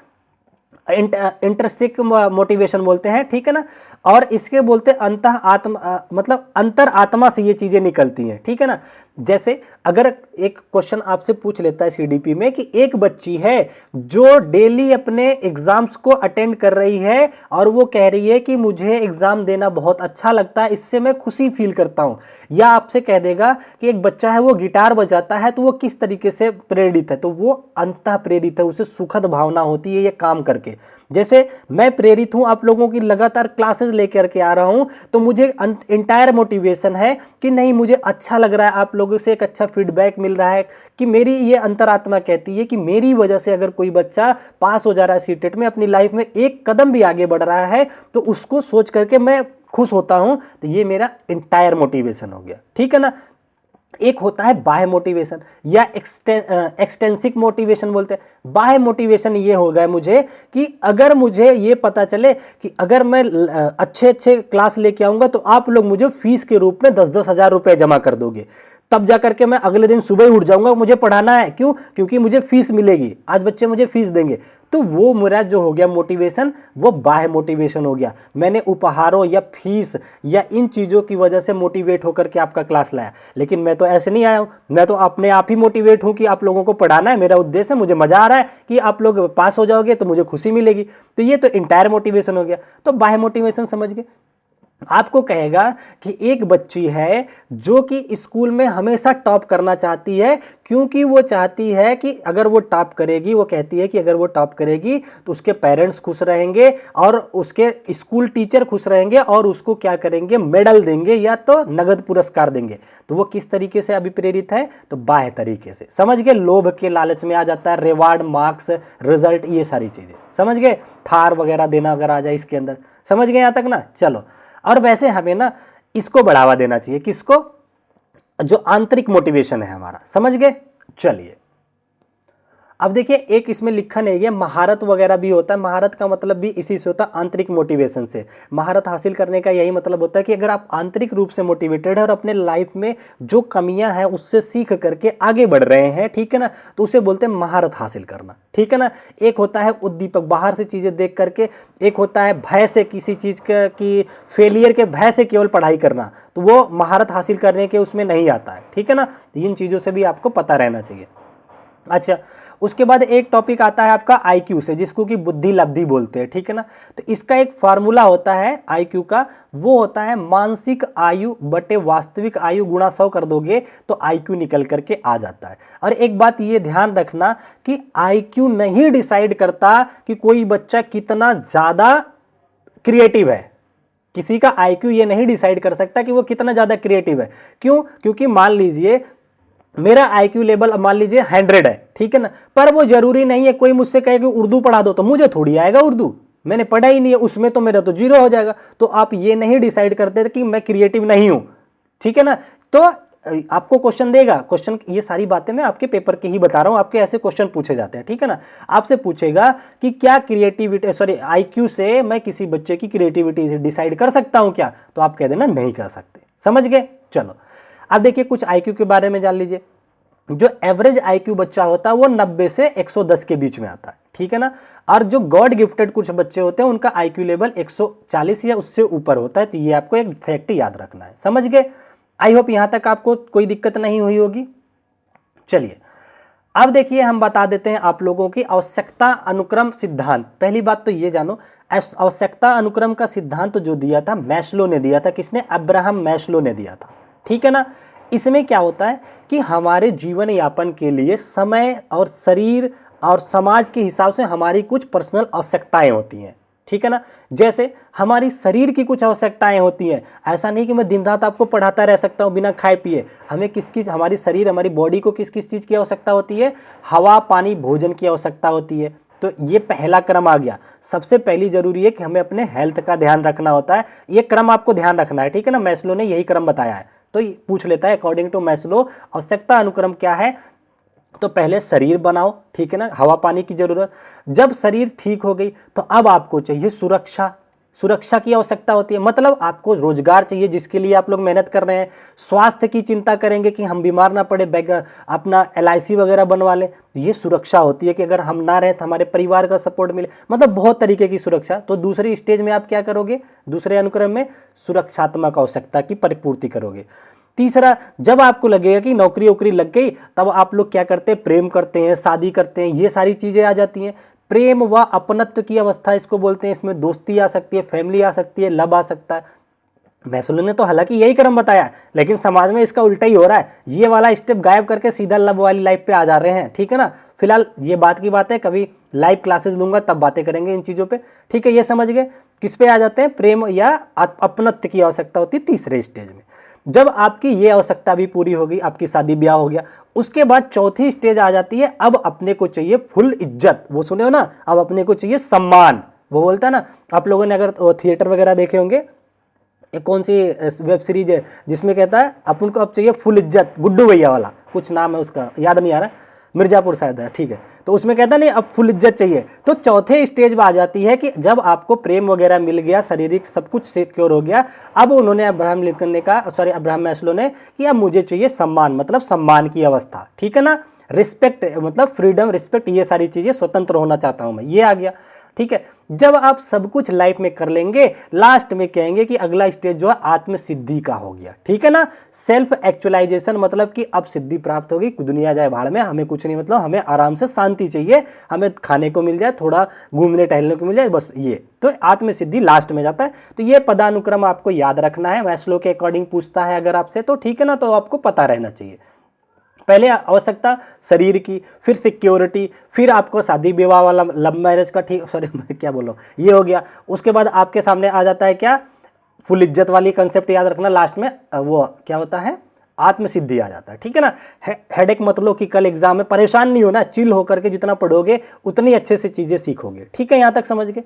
इंटरस्टिक मोटिवेशन बोलते हैं, ठीक है ना। और इसके बोलते अंतः आत्मा, मतलब अंतर आत्मा से ये चीजें निकलती हैं, ठीक है ना। जैसे अगर एक क्वेश्चन आपसे पूछ लेता है सीडीपी में कि एक बच्ची है जो डेली अपने एग्जाम्स को अटेंड कर रही है और वो कह रही है कि मुझे एग्जाम देना बहुत अच्छा लगता है, इससे मैं खुशी फील करता हूं, या आपसे कह देगा कि एक बच्चा है वो गिटार बजाता है, तो वो किस तरीके से प्रेरित है, तो वो अंतः प्रेरित है, उसे सुखद भावना होती है ये काम करके। जैसे मैं प्रेरित हूं, आप लोगों की लगातार क्लासेस लेकर के आ रहा हूं, तो मुझे इंटायर मोटिवेशन है कि नहीं, मुझे अच्छा लग रहा है, आप लोगों से एक अच्छा फीडबैक मिल रहा है, कि मेरी ये अंतरात्मा कहती है कि मेरी वजह से अगर कोई बच्चा पास हो जा रहा है सीटेट में, अपनी लाइफ में एक कदम भी आगे बढ़ रहा है, तो उसको सोच करके मैं खुश होता हूं, तो ये मेरा इंटायर मोटिवेशन हो गया, ठीक है ना। एक होता है बाह्य मोटिवेशन या एक्सटेंसिक मोटिवेशन बोलते हैं। बाह्य मोटिवेशन ये हो गया मुझे कि अगर मुझे ये पता चले कि अगर मैं अच्छे अच्छे क्लास लेके आऊंगा तो आप लोग मुझे फीस के रूप में 10-10 हजार रुपए जमा कर दोगे, तब जाकर के मैं अगले दिन सुबह ही उठ जाऊंगा, मुझे पढ़ाना है, क्यों? क्योंकि मुझे फीस मिलेगी, आज बच्चे मुझे फीस देंगे। तो वो मेरा जो हो गया मोटिवेशन, वो बाह्य मोटिवेशन हो गया। मैंने उपहारों या फीस या इन चीज़ों की वजह से मोटिवेट होकर के आपका क्लास लाया, लेकिन मैं तो ऐसे नहीं आया हूँ, मैं तो अपने आप ही मोटिवेट हूँ कि आप लोगों को पढ़ाना है, मेरा उद्देश्य है, मुझे मजा आ रहा है कि आप लोग पास हो जाओगे तो मुझे खुशी मिलेगी। तो ये तो इंटायर मोटिवेशन हो गया। तो बाह्य मोटिवेशन समझ गए। आपको कहेगा कि एक बच्ची है जो कि स्कूल में हमेशा टॉप करना चाहती है, क्योंकि वो चाहती है कि अगर वो टॉप करेगी, वो कहती है कि अगर वो टॉप करेगी तो उसके पेरेंट्स खुश रहेंगे और उसके स्कूल टीचर खुश रहेंगे और उसको क्या करेंगे, मेडल देंगे या तो नगद पुरस्कार देंगे। तो वो किस तरीके से अभिप्रेरित है, तो बाह्य तरीके से। समझ गए, लोभ के लालच में आ जाता है, रिवार्ड, मार्क्स, रिजल्ट, ये सारी चीजें समझ गए। थार वगैरह देना अगर आ जाए इसके अंदर, समझ गए यहाँ तक ना। चलो, और वैसे हमें ना इसको बढ़ावा देना चाहिए, किसको, जो आंतरिक मोटिवेशन है हमारा, समझ गए। चलिए अब देखिए, एक इसमें लिखा नहीं है, महारत वगैरह भी होता है। महारत का मतलब भी इसी से होता है, आंतरिक मोटिवेशन से। महारत हासिल करने का यही मतलब होता है कि अगर आप आंतरिक रूप से मोटिवेटेड है और अपने लाइफ में जो कमियां हैं उससे सीख करके आगे बढ़ रहे हैं, ठीक है ना, तो उसे बोलते हैं महारत हासिल करना, ठीक है ना। एक होता है उद्दीपक, बाहर से चीजें देख करके। एक होता है भय से, किसी चीज की फेलियर के भय से केवल पढ़ाई करना, तो वो महारत हासिल करने के उसमें नहीं आता है, ठीक है ना। इन चीजों से भी आपको पता रहना चाहिए। अच्छा, उसके बाद एक टॉपिक आता है आपका आईक्यू से, जिसको कि बुद्धि लब्धि बोलते हैं, ठीक है ना। तो इसका एक फार्मूला होता है आईक्यू का, वो होता है मानसिक आयु बटे वास्तविक आयु गुणा 100 कर दोगे तो आईक्यू निकल करके आ जाता है। और एक बात ये ध्यान रखना कि आईक्यू नहीं डिसाइड करता कि कोई बच्चा कितना ज्यादा क्रिएटिव है। किसी का आईक्यू ये नहीं डिसाइड कर सकता कि वो कितना ज्यादा क्रिएटिव है। क्यों? क्योंकि मान लीजिए मेरा आईक्यू लेवल मान लीजिए 100 है, ठीक है ना, पर वो जरूरी नहीं है कोई मुझसे कहे कि उर्दू पढ़ा दो तो मुझे थोड़ी आएगा उर्दू, मैंने पढ़ा ही नहीं है, उसमें तो मेरा तो 0 हो जाएगा। तो आप ये नहीं डिसाइड करते कि मैं क्रिएटिव नहीं हूं, ठीक है ना। तो आपको क्वेश्चन देगा, क्वेश्चन ये सारी बातें मैं आपके पेपर के ही बता रहा हूं, आपके ऐसे क्वेश्चन पूछे जाते हैं, ठीक है ना। आपसे पूछेगा कि क्या क्रिएटिविटी आईक्यू से मैं किसी बच्चे की क्रिएटिविटी डिसाइड कर सकता हूं क्या, तो आप कह देना नहीं कर सकते। समझ गए? चलो अब देखिए कुछ आईक्यू के बारे में जान लीजिए। जो एवरेज आईक्यू बच्चा होता है वो 90 से 110 के बीच में आता है, ठीक है ना। और जो गॉड गिफ्टेड कुछ बच्चे होते हैं उनका आईक्यू लेवल 140 या उससे ऊपर होता है। तो ये आपको एक फैक्ट याद रखना है। समझ गए? आई होप यहां तक आपको कोई दिक्कत नहीं हुई होगी। चलिए अब देखिए हम बता देते हैं आप लोगों की आवश्यकता अनुक्रम सिद्धांत। पहली बात तो ये जानो, आवश्यकता अनुक्रम का सिद्धांत जो दिया था मैस्लो ने दिया था। किसने? अब्राहम मैस्लो ने दिया था, ठीक है ना। इसमें क्या होता है कि हमारे जीवन यापन के लिए समय और शरीर और समाज के हिसाब से हमारी कुछ पर्सनल आवश्यकताएं होती हैं, ठीक है ना। जैसे हमारी शरीर की कुछ आवश्यकताएं होती हैं। ऐसा नहीं कि मैं दिन रात आपको पढ़ाता रह सकता हूं बिना खाए पिए। हमें हमारी शरीर हमारी बॉडी को किस किस चीज़ की आवश्यकता होती है? हवा पानी भोजन की आवश्यकता होती है। तो ये पहला क्रम आ गया। सबसे पहली जरूरी है कि हमें अपने हेल्थ का ध्यान रखना होता है। ये क्रम आपको ध्यान रखना है, ठीक है ना। मैस्लो ने यही क्रम बताया है। तो पूछ लेता है अकॉर्डिंग टू मैस्लो आवश्यकता अनुक्रम क्या है। तो पहले शरीर बनाओ, ठीक है ना, हवा पानी की जरूरत। जब शरीर ठीक हो गई तो अब आपको चाहिए सुरक्षा। सुरक्षा की आवश्यकता होती है, मतलब आपको रोजगार चाहिए जिसके लिए आप लोग मेहनत कर रहे हैं। स्वास्थ्य की चिंता करेंगे कि हम बीमार ना पड़े, अपना LIC वगैरह बनवा लें। ये सुरक्षा होती है कि अगर हम ना रहे तो हमारे परिवार का सपोर्ट मिले, मतलब बहुत तरीके की सुरक्षा। तो दूसरी स्टेज में आप क्या करोगे? दूसरे अनुक्रम में सुरक्षात्मक आवश्यकता की परिपूर्ति करोगे। तीसरा, जब आपको लगेगा कि नौकरी वोकरी लग गई तब आप लोग क्या करते हैं? प्रेम करते हैं, शादी करते हैं, ये सारी चीजें आ जाती हैं। प्रेम व अपनत्व की अवस्था इसको बोलते हैं। इसमें दोस्ती आ सकती है, फैमिली आ सकती है, लव आ सकता है। मैस्लो ने तो हालांकि यही क्रम बताया, लेकिन समाज में इसका उल्टा ही हो रहा है। ये वाला स्टेप गायब करके सीधा लव वाली लाइफ पे आ जा रहे हैं, ठीक है ना। फिलहाल ये बात की बात है, कभी लाइव क्लासेस लूंगा तब बातें करेंगे इन चीजों पे, ठीक है। ये समझ गए? किस पे आ जाते हैं? प्रेम या अपनत्व की आवश्यकता होती है तीसरे स्टेज में। जब आपकी ये आवश्यकता भी पूरी होगी, आपकी शादी ब्याह हो गया, उसके बाद चौथी स्टेज आ जाती है। अब अपने को चाहिए फुल इज्जत। वो सुने हो ना, अब अपने को चाहिए सम्मान। वो बोलता है ना, आप लोगों ने अगर थिएटर वगैरह देखे होंगे, एक कौन सी वेब सीरीज है जिसमें कहता है अपन को अब चाहिए फुल इज्जत, गुड्डू भैया वाला कुछ नाम है उसका, याद नहीं आ रहा, मिर्जापुर शायद है, ठीक है। तो उसमें कहता नहीं अब फुल इज्जत चाहिए। तो चौथे स्टेज में आ जाती है कि जब आपको प्रेम वगैरह मिल गया, शारीरिक सब कुछ सिक्योर हो गया, अब उन्होंने अब्राहम मैस्लो ने कि अब मुझे चाहिए सम्मान, मतलब सम्मान की अवस्था, ठीक है ना। रिस्पेक्ट मतलब फ्रीडम, रिस्पेक्ट, ये सारी चीजें, स्वतंत्र होना चाहता हूं मैं, ये आ गया, ठीक है। जब आप सब कुछ लाइफ में कर लेंगे, लास्ट में कहेंगे कि अगला स्टेज जो है आत्म सिद्धि का हो गया, ठीक है ना। सेल्फ एक्चुअलाइजेशन, मतलब कि अब सिद्धि प्राप्त होगी, दुनिया जाए भाड़ में, हमें कुछ नहीं, मतलब हमें आराम से शांति चाहिए, हमें खाने को मिल जाए, थोड़ा घूमने टहलने को मिल जाए, बस ये। तो आत्म सिद्धि लास्ट में जाता है। तो ये पदानुक्रम आपको याद रखना है। मैस्लो के अकॉर्डिंग पूछता है अगर आपसे, तो ठीक है ना, तो आपको पता रहना चाहिए। पहले आवश्यकता शरीर की, फिर सिक्योरिटी, फिर आपको शादी विवाह वाला लव मैरिज का, ठीक, सॉरी मैं क्या बोल रहा हूँ, ये हो गया। उसके बाद आपके सामने आ जाता है क्या? फुल इज्जत वाली कंसेप्ट याद रखना। लास्ट में वो क्या होता है? आत्मसिद्धि आ जाता है, ठीक है ना। हेडेक मत लो कि कल एग्जाम में, परेशान नहीं होना, चिल होकर के जितना पढ़ोगे उतनी अच्छे से चीजें सीखोगे, ठीक है। यहां तक समझ गए?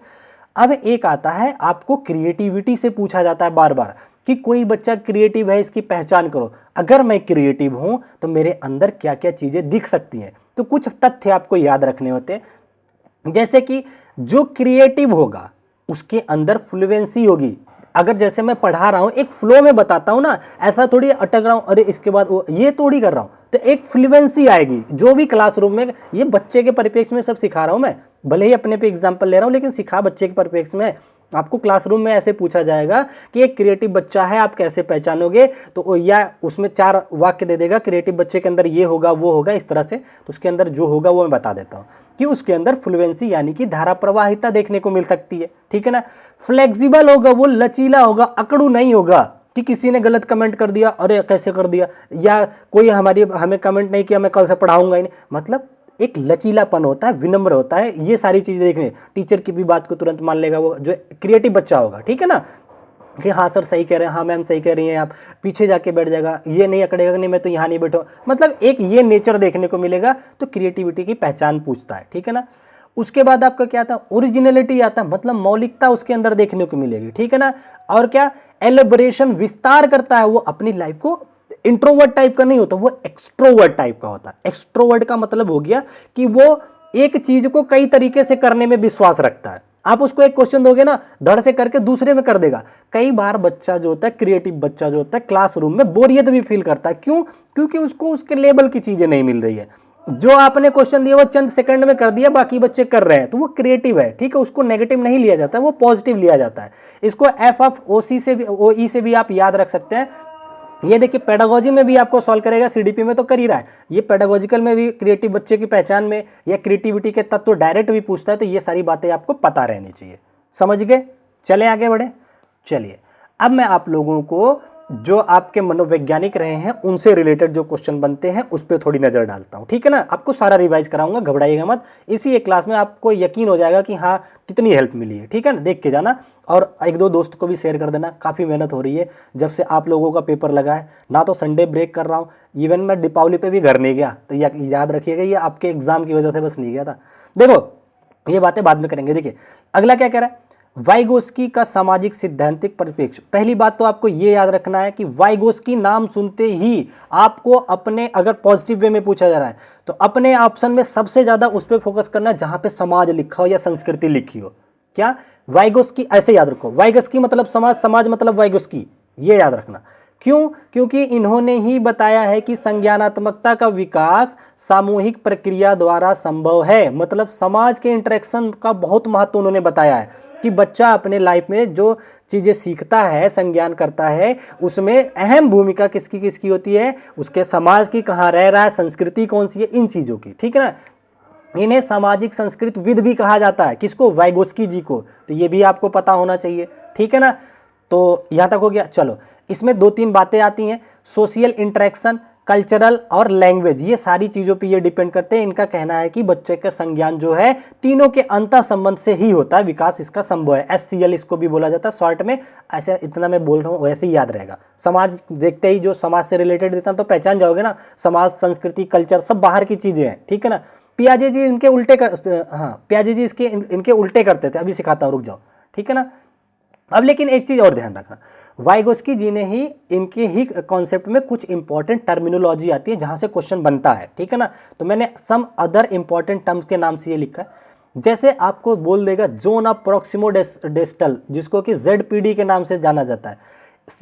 अब एक आता है, आपको क्रिएटिविटी से पूछा जाता है बार बार कि कोई बच्चा क्रिएटिव है, इसकी पहचान करो। अगर मैं क्रिएटिव हूं तो मेरे अंदर क्या क्या चीजें दिख सकती हैं। तो कुछ तथ्य आपको याद रखने होते हैं, जैसे कि जो क्रिएटिव होगा उसके अंदर फ्लुएंसी होगी। अगर जैसे मैं पढ़ा रहा हूं, एक फ्लो में बताता हूं ना, ऐसा थोड़ी अटक रहा हूं, अरे इसके बाद वो, ये थोड़ी कर रहा हूं। तो एक फ्लुएंसी आएगी जो भी क्लासरूम में, ये बच्चे के परिप्रेक्ष्य में सब सिखा रहा हूं मैं, भले ही अपने पे एग्जाम्पल ले रहा हूं, लेकिन सिखा बच्चे के परिप्रेक्ष्य में। आपको क्लासरूम में ऐसे पूछा जाएगा कि एक क्रिएटिव बच्चा है, आप कैसे पहचानोगे, तो या उसमें 4 वाक्य दे देगा, क्रिएटिव बच्चे के अंदर ये होगा वो होगा इस तरह से, तो उसके अंदर जो होगा वो मैं बता देता हूँ कि उसके अंदर फ्लुएंसी यानी कि धारा प्रवाहिता देखने को मिल सकती है, ठीक है ना। फ्लेक्सिबल होगा, वो लचीला होगा, अकड़ू नहीं होगा कि किसी ने गलत कमेंट कर दिया, अरे कैसे कर दिया, या कोई हमें कमेंट नहीं किया मैं कल से पढ़ाऊंगा ही नहीं, मतलब एक लचीलापन होता है, विनम्र होता है, ये सारी चीजें देखने। टीचर की भी बात को तुरंत मान लेगा वो जो क्रिएटिव बच्चा होगा, ठीक है ना, कि हाँ सर सही कह रहे हैं, हाँ मैम सही कह रही हैं आप, पीछे जाके बैठ जाएगा, ये नहीं अकड़ेगा कि नहीं मैं तो यहाँ नहीं बैठूँ, मतलब एक ये नेचर देखने को मिलेगा। तो क्रिएटिविटी की पहचान पूछता है, ठीक है ना। उसके बाद आपका क्या आता है, ओरिजिनलिटी आता है, मतलब मौलिकता उसके अंदर देखने को मिलेगी, ठीक है ना। और क्या, एलिबरेशन, विस्तार करता है वो अपनी लाइफ को। इंट्रोवर्ट टाइप का नहीं होता, वो एक्सट्रोवर्ट टाइप का होता है। एक्सट्रोवर्ट का मतलब हो गया कि वो एक चीज को कई तरीके से करने में विश्वास रखता है। आप उसको एक क्वेश्चन दोगे ना, धड़ से करके दूसरे में कर देगा। कई बार बच्चा जो होता है, क्रिएटिव बच्चा जो होता है, क्लासरूम में बोरियत भी फील करता है। क्यों? क्योंकि उसको उसके लेवल की चीजें नहीं मिल रही है। जो आपने क्वेश्चन दिया वो चंद सेकंड में कर दिया, बाकी बच्चे कर रहे हैं, तो वो क्रिएटिव है, ठीक है। उसको नेगेटिव नहीं लिया जाता, वो पॉजिटिव लिया जाता है। इसको FFOC से भी, OE से भी आप याद रख सकते हैं। ये देखिए पेडागोजी में भी आपको सॉल्व करेगा, CDP में तो कर ही रहा है, ये पेडागोजिकल में भी क्रिएटिव बच्चे की पहचान में या क्रिएटिविटी के तत्व डायरेक्ट भी पूछता है। तो ये सारी बातें आपको पता रहनी चाहिए, समझ गए। चलें आगे बढ़े। चलिए अब मैं आप लोगों को जो आपके मनोवैज्ञानिक रहे हैं उनसे रिलेटेड जो क्वेश्चन बनते हैं उस पर थोड़ी नजर डालता हूं, ठीक है ना। आपको सारा रिवाइज कराऊंगा, घबराइएगा मत। इसी एक क्लास में आपको यकीन हो जाएगा कि हाँ कितनी हेल्प मिली है, ठीक है ना। देख के जाना और 1-2 दोस्त को भी शेयर कर देना। काफ़ी मेहनत हो रही है जब से आप लोगों का पेपर लगा है ना, तो संडे ब्रेक कर रहा हूँ, इवन मैं दीपावली पे भी घर नहीं गया। तो याद रखिएगा, ये आपके एग्जाम की वजह से बस नहीं गया था। देखो ये बातें बाद में करेंगे। देखिए अगला क्या कह रहा है, वाइगोस्की का सामाजिक सिद्धांतिक परिप्रेक्ष्य। पहली बात तो आपको ये याद रखना है कि वाइगोस्की नाम सुनते ही आपको अपने, अगर पॉजिटिव वे में पूछा जा रहा है तो अपने ऑप्शन में सबसे ज्यादा उस पर फोकस करना है जहां पे समाज लिखा हो या संस्कृति लिखी हो। क्या? वाइगोस्की, ऐसे याद रखो, वाइगोस्की मतलब समाज, समाज मतलब वाइगोस्की, ये याद रखना। क्यों? क्योंकि इन्होंने ही बताया है कि संज्ञानात्मकता का विकास सामूहिक प्रक्रिया द्वारा संभव है। मतलब समाज के इंटरेक्शन का बहुत महत्व उन्होंने बताया है कि बच्चा अपने लाइफ में जो चीजें सीखता है, संज्ञान करता है, उसमें अहम भूमिका किसकी किसकी होती है, उसके समाज की, कहाँ रह रहा है, संस्कृति कौन सी है, इन चीजों की, ठीक है ना। इन्हें सामाजिक संस्कृतविद भी कहा जाता है। किसको? वाइगोस्की जी को। तो ये भी आपको पता होना चाहिए, ठीक है ना। तो यहां तक हो गया। चलो इसमें 2-3 बातें आती हैं, सोशल इंटरेक्शन, कल्चरल और लैंग्वेज, ये सारी चीजों पे ये डिपेंड करते हैं। इनका कहना है कि बच्चे का संज्ञान जो है तीनों के अंतर संबंध से ही होता है, विकास इसका संभव है। SCL इसको भी बोला जाता है शॉर्ट में। ऐसे इतना मैं बोल रहा हूँ वैसे ही याद रहेगा। समाज देखते ही जो समाज से रिलेटेड देता तो पहचान जाओगे ना, समाज, संस्कृति, कल्चर सब बाहर की चीजें हैं, ठीक है ना। पियाजे जी इनके उल्टे पियाजे जी इनके उल्टे करते थे, अभी सिखाता हूँ, रुक जाओ, ठीक है ना। अब लेकिन एक चीज और ध्यान रखना, वाइगोस्की जी ने ही, इनके ही कॉन्सेप्ट में कुछ इंपॉर्टेंट टर्मिनोलॉजी आती है जहां से क्वेश्चन बनता है, ठीक है ना। तो मैंने सम अदर इंपॉर्टेंट टर्म्स के नाम से ये लिखा है। जैसे आपको बोल देगा जोन ऑफ प्रोक्सिमोडेस्टल, जिसको कि ZPD के नाम से जाना जाता है।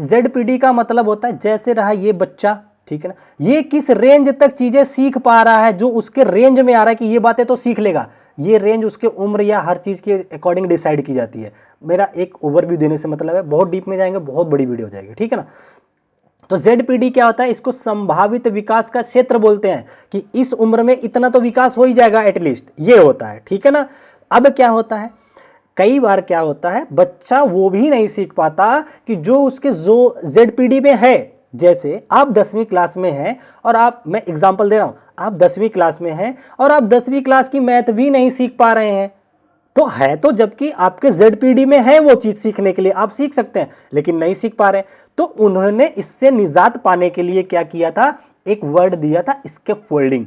ZPD का मतलब होता है जैसे रहा ये बच्चा, ठीक है ना, ये किस रेंज तक चीजें सीख पा रहा है, जो उसके रेंज में आ रहा है कि ये बातें तो सीख लेगा। ये रेंज उसके उम्र या हर चीज के अकॉर्डिंग डिसाइड की जाती है। मेरा एक ओवरव्यू देने से मतलब है, बहुत डीप में जाएंगे बहुत बड़ी वीडियो हो जाएगी, ठीक है ना। तो ZPD क्या होता है, इसको संभावित विकास का क्षेत्र बोलते हैं, कि इस उम्र में इतना तो विकास हो ही जाएगा एटलीस्ट, ये होता है, ठीक है ना। अब क्या होता है, कई बार क्या होता है, बच्चा वो भी नहीं सीख पाता कि जो उसके जो ZPD में है। जैसे आप 10वीं क्लास में हैं और आप, मैं एग्जांपल दे रहा हूं, आप 10वीं क्लास में हैं और आप 10वीं क्लास की मैथ भी नहीं सीख पा रहे हैं, तो है तो जबकि आपके ZPD में है वो चीज सीखने के लिए, आप सीख सकते हैं, लेकिन नहीं सीख पा रहे। तो उन्होंने इससे निजात पाने के लिए क्या किया था, एक वर्ड दिया था, स्केप फोल्डिंग।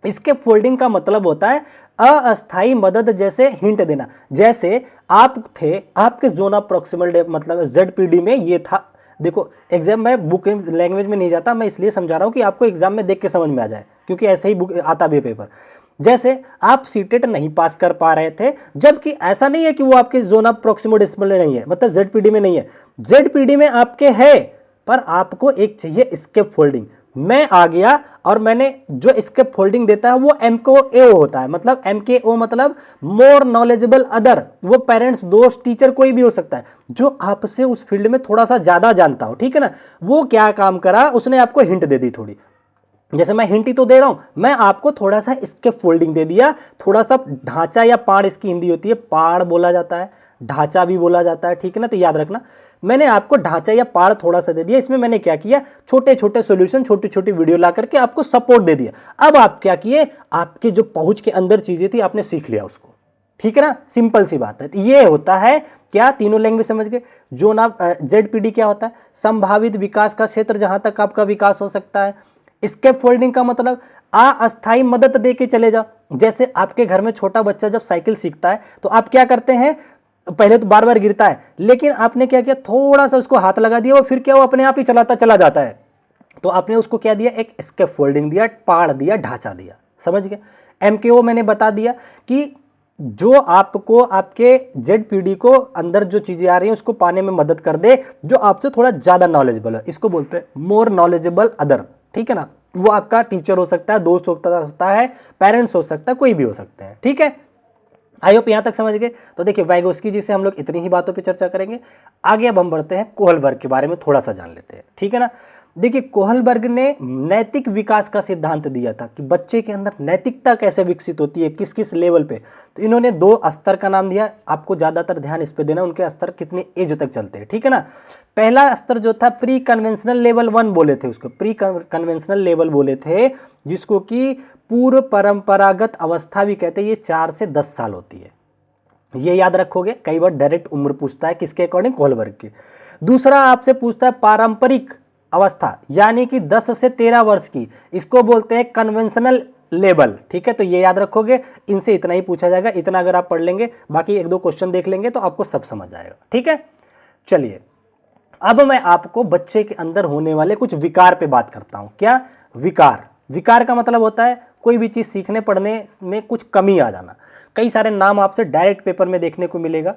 स्केप फोल्डिंग का मतलब होता है अस्थाई मदद, जैसे हिंट देना। जैसे आप थे, आपके जोन ऑफ प्रॉक्सिमल मतलब ZPD में ये था। देखो एग्जाम में बुक लैंग्वेज में नहीं जाता, मैं इसलिए समझा रहा हूं कि आपको एग्जाम में देख के समझ में आ जाए, क्योंकि ऐसे ही बुक आता भी पेपर। जैसे आप सीटेट नहीं पास कर पा रहे थे, जबकि ऐसा नहीं है कि वो आपके जोन ऑफ प्रॉक्सिमल में नहीं है, मतलब ZPD में नहीं है, ZPD में आपके है, पर आपको एक चाहिए स्केप फोल्डिंग। मैं आ गया और मैंने जो इसके फोल्डिंग देता है वो MKO होता है। मतलब MKO मतलब मोर नॉलेजेबल अदर, वो पेरेंट्स, दोस्त, टीचर कोई भी हो सकता है जो आपसे उस फील्ड में थोड़ा सा ज्यादा जानता हो, ठीक है ना। वो क्या काम करा, उसने आपको हिंट दे दी थोड़ी, जैसे मैं हिंट ही तो दे रहा हूं, मैं आपको थोड़ा सा इसके फोल्डिंग दे दिया, थोड़ा सा ढांचा या पाड़, इसकी हिंदी होती है पाड़ बोला जाता है, ढांचा भी बोला जाता है, ठीक है ना। तो याद रखना, मैंने आपको ढांचा या पाड़ थोड़ा सा दे दिया, इसमें मैंने क्या किया, छोटे छोटे सॉल्यूशन, छोटी छोटी वीडियो ला करके आपको सपोर्ट दे दिया। अब आप क्या किए, आपके जो पहुंच के अंदर चीजें थी आपने सीख लिया उसको, ठीक है ना। सिंपल सी बात है। ये होता है क्या, तीनों लैंग्वेज समझ गए। जो ना ZPD क्या होता है, संभावित विकास का क्षेत्र, जहां तक आपका विकास हो सकता है। स्केप फोल्डिंग का मतलब अस्थायी मदद दे के चले जाओ। जैसे आपके घर में छोटा बच्चा जब साइकिल सीखता है तो आप क्या करते हैं, पहले तो बार बार गिरता है, लेकिन आपने क्या किया, थोड़ा सा उसको हाथ लगा दिया और फिर क्या, वो अपने आप ही चलाता चला जाता है। तो आपने उसको क्या दिया, एक स्केप फोल्डिंग दिया, पाड़ दिया, ढांचा दिया, समझ गए। MKO मैंने बता दिया कि जो आपको आपके ZPD को अंदर जो चीजें आ रही हैं उसको पाने में मदद कर दे, जो आपसे थोड़ा ज्यादा नॉलेजेबल है, इसको बोलते हैं मोर नॉलेजेबल अदर, ठीक है ना। वो आपका टीचर हो सकता है, दोस्त हो सकता है, पेरेंट्स हो सकता है, कोई भी हो सकते हैं, ठीक है। आई होप यहां तक समझ गए। तो देखिए वाइगोस्की जी से हम लोग इतनी ही बातों पे चर्चा करेंगे। आगे अब हम बढ़ते हैं कोहलबर्ग के बारे में थोड़ा सा जान लेते हैं, ठीक है ना। देखिए कोहलबर्ग ने नैतिक विकास का सिद्धांत दिया था कि बच्चे के अंदर नैतिकता कैसे विकसित होती है, किस किस लेवल पे। तो इन्होंने 2 स्तर का नाम दिया, आपको ज्यादातर ध्यान इस पे देना, उनके स्तर कितने एज तक चलते हैं, ठीक है ना। पहला स्तर जो था प्री कन्वेंशनल लेवल 1 बोले थे उसको, प्री कन्वेंशनल लेवल बोले थे, जिसको कि पूर्व परंपरागत अवस्था भी कहते हैं। ये 4 से 10 साल होती है, ये याद रखोगे। कई बार डायरेक्ट उम्र पूछता है, किसके अकॉर्डिंग, कोहलबर्ग के। दूसरा आपसे पूछता है पारंपरिक अवस्था, यानी कि 10 से 13 वर्ष की, इसको बोलते हैं कन्वेंशनल लेवल, ठीक है। तो ये याद रखोगे, इनसे इतना ही पूछा जाएगा, इतना अगर आप पढ़ लेंगे, बाकी 1-2 क्वेश्चन देख लेंगे तो आपको सब समझ आएगा, ठीक है। चलिए अब मैं आपको बच्चे के अंदर होने वाले कुछ विकार पे बात करता हूं। क्या विकार, विकार का मतलब होता है कोई भी चीज सीखने पढ़ने में कुछ कमी आ जाना। कई सारे नाम आपसे डायरेक्ट पेपर में देखने को मिलेगा।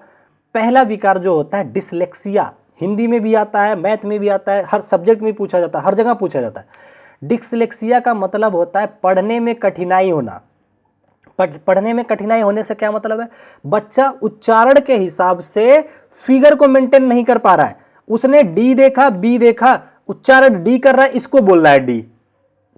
पहला विकार जो होता है डिसलेक्सिया, हिंदी में भी आता है, मैथ में भी आता है, हर सब्जेक्ट में पूछा जाता है, हर जगह पूछा जाता है। डिसलेक्सिया का मतलब होता है पढ़ने में कठिनाई होना। पढ़ने में कठिनाई होने से क्या मतलब है, बच्चा उच्चारण के हिसाब से फिगर को मेंटेन नहीं कर पा रहा है। उसने डी देखा, बी देखा, उच्चारण डी कर रहा है, इसको बोल रहा है डी,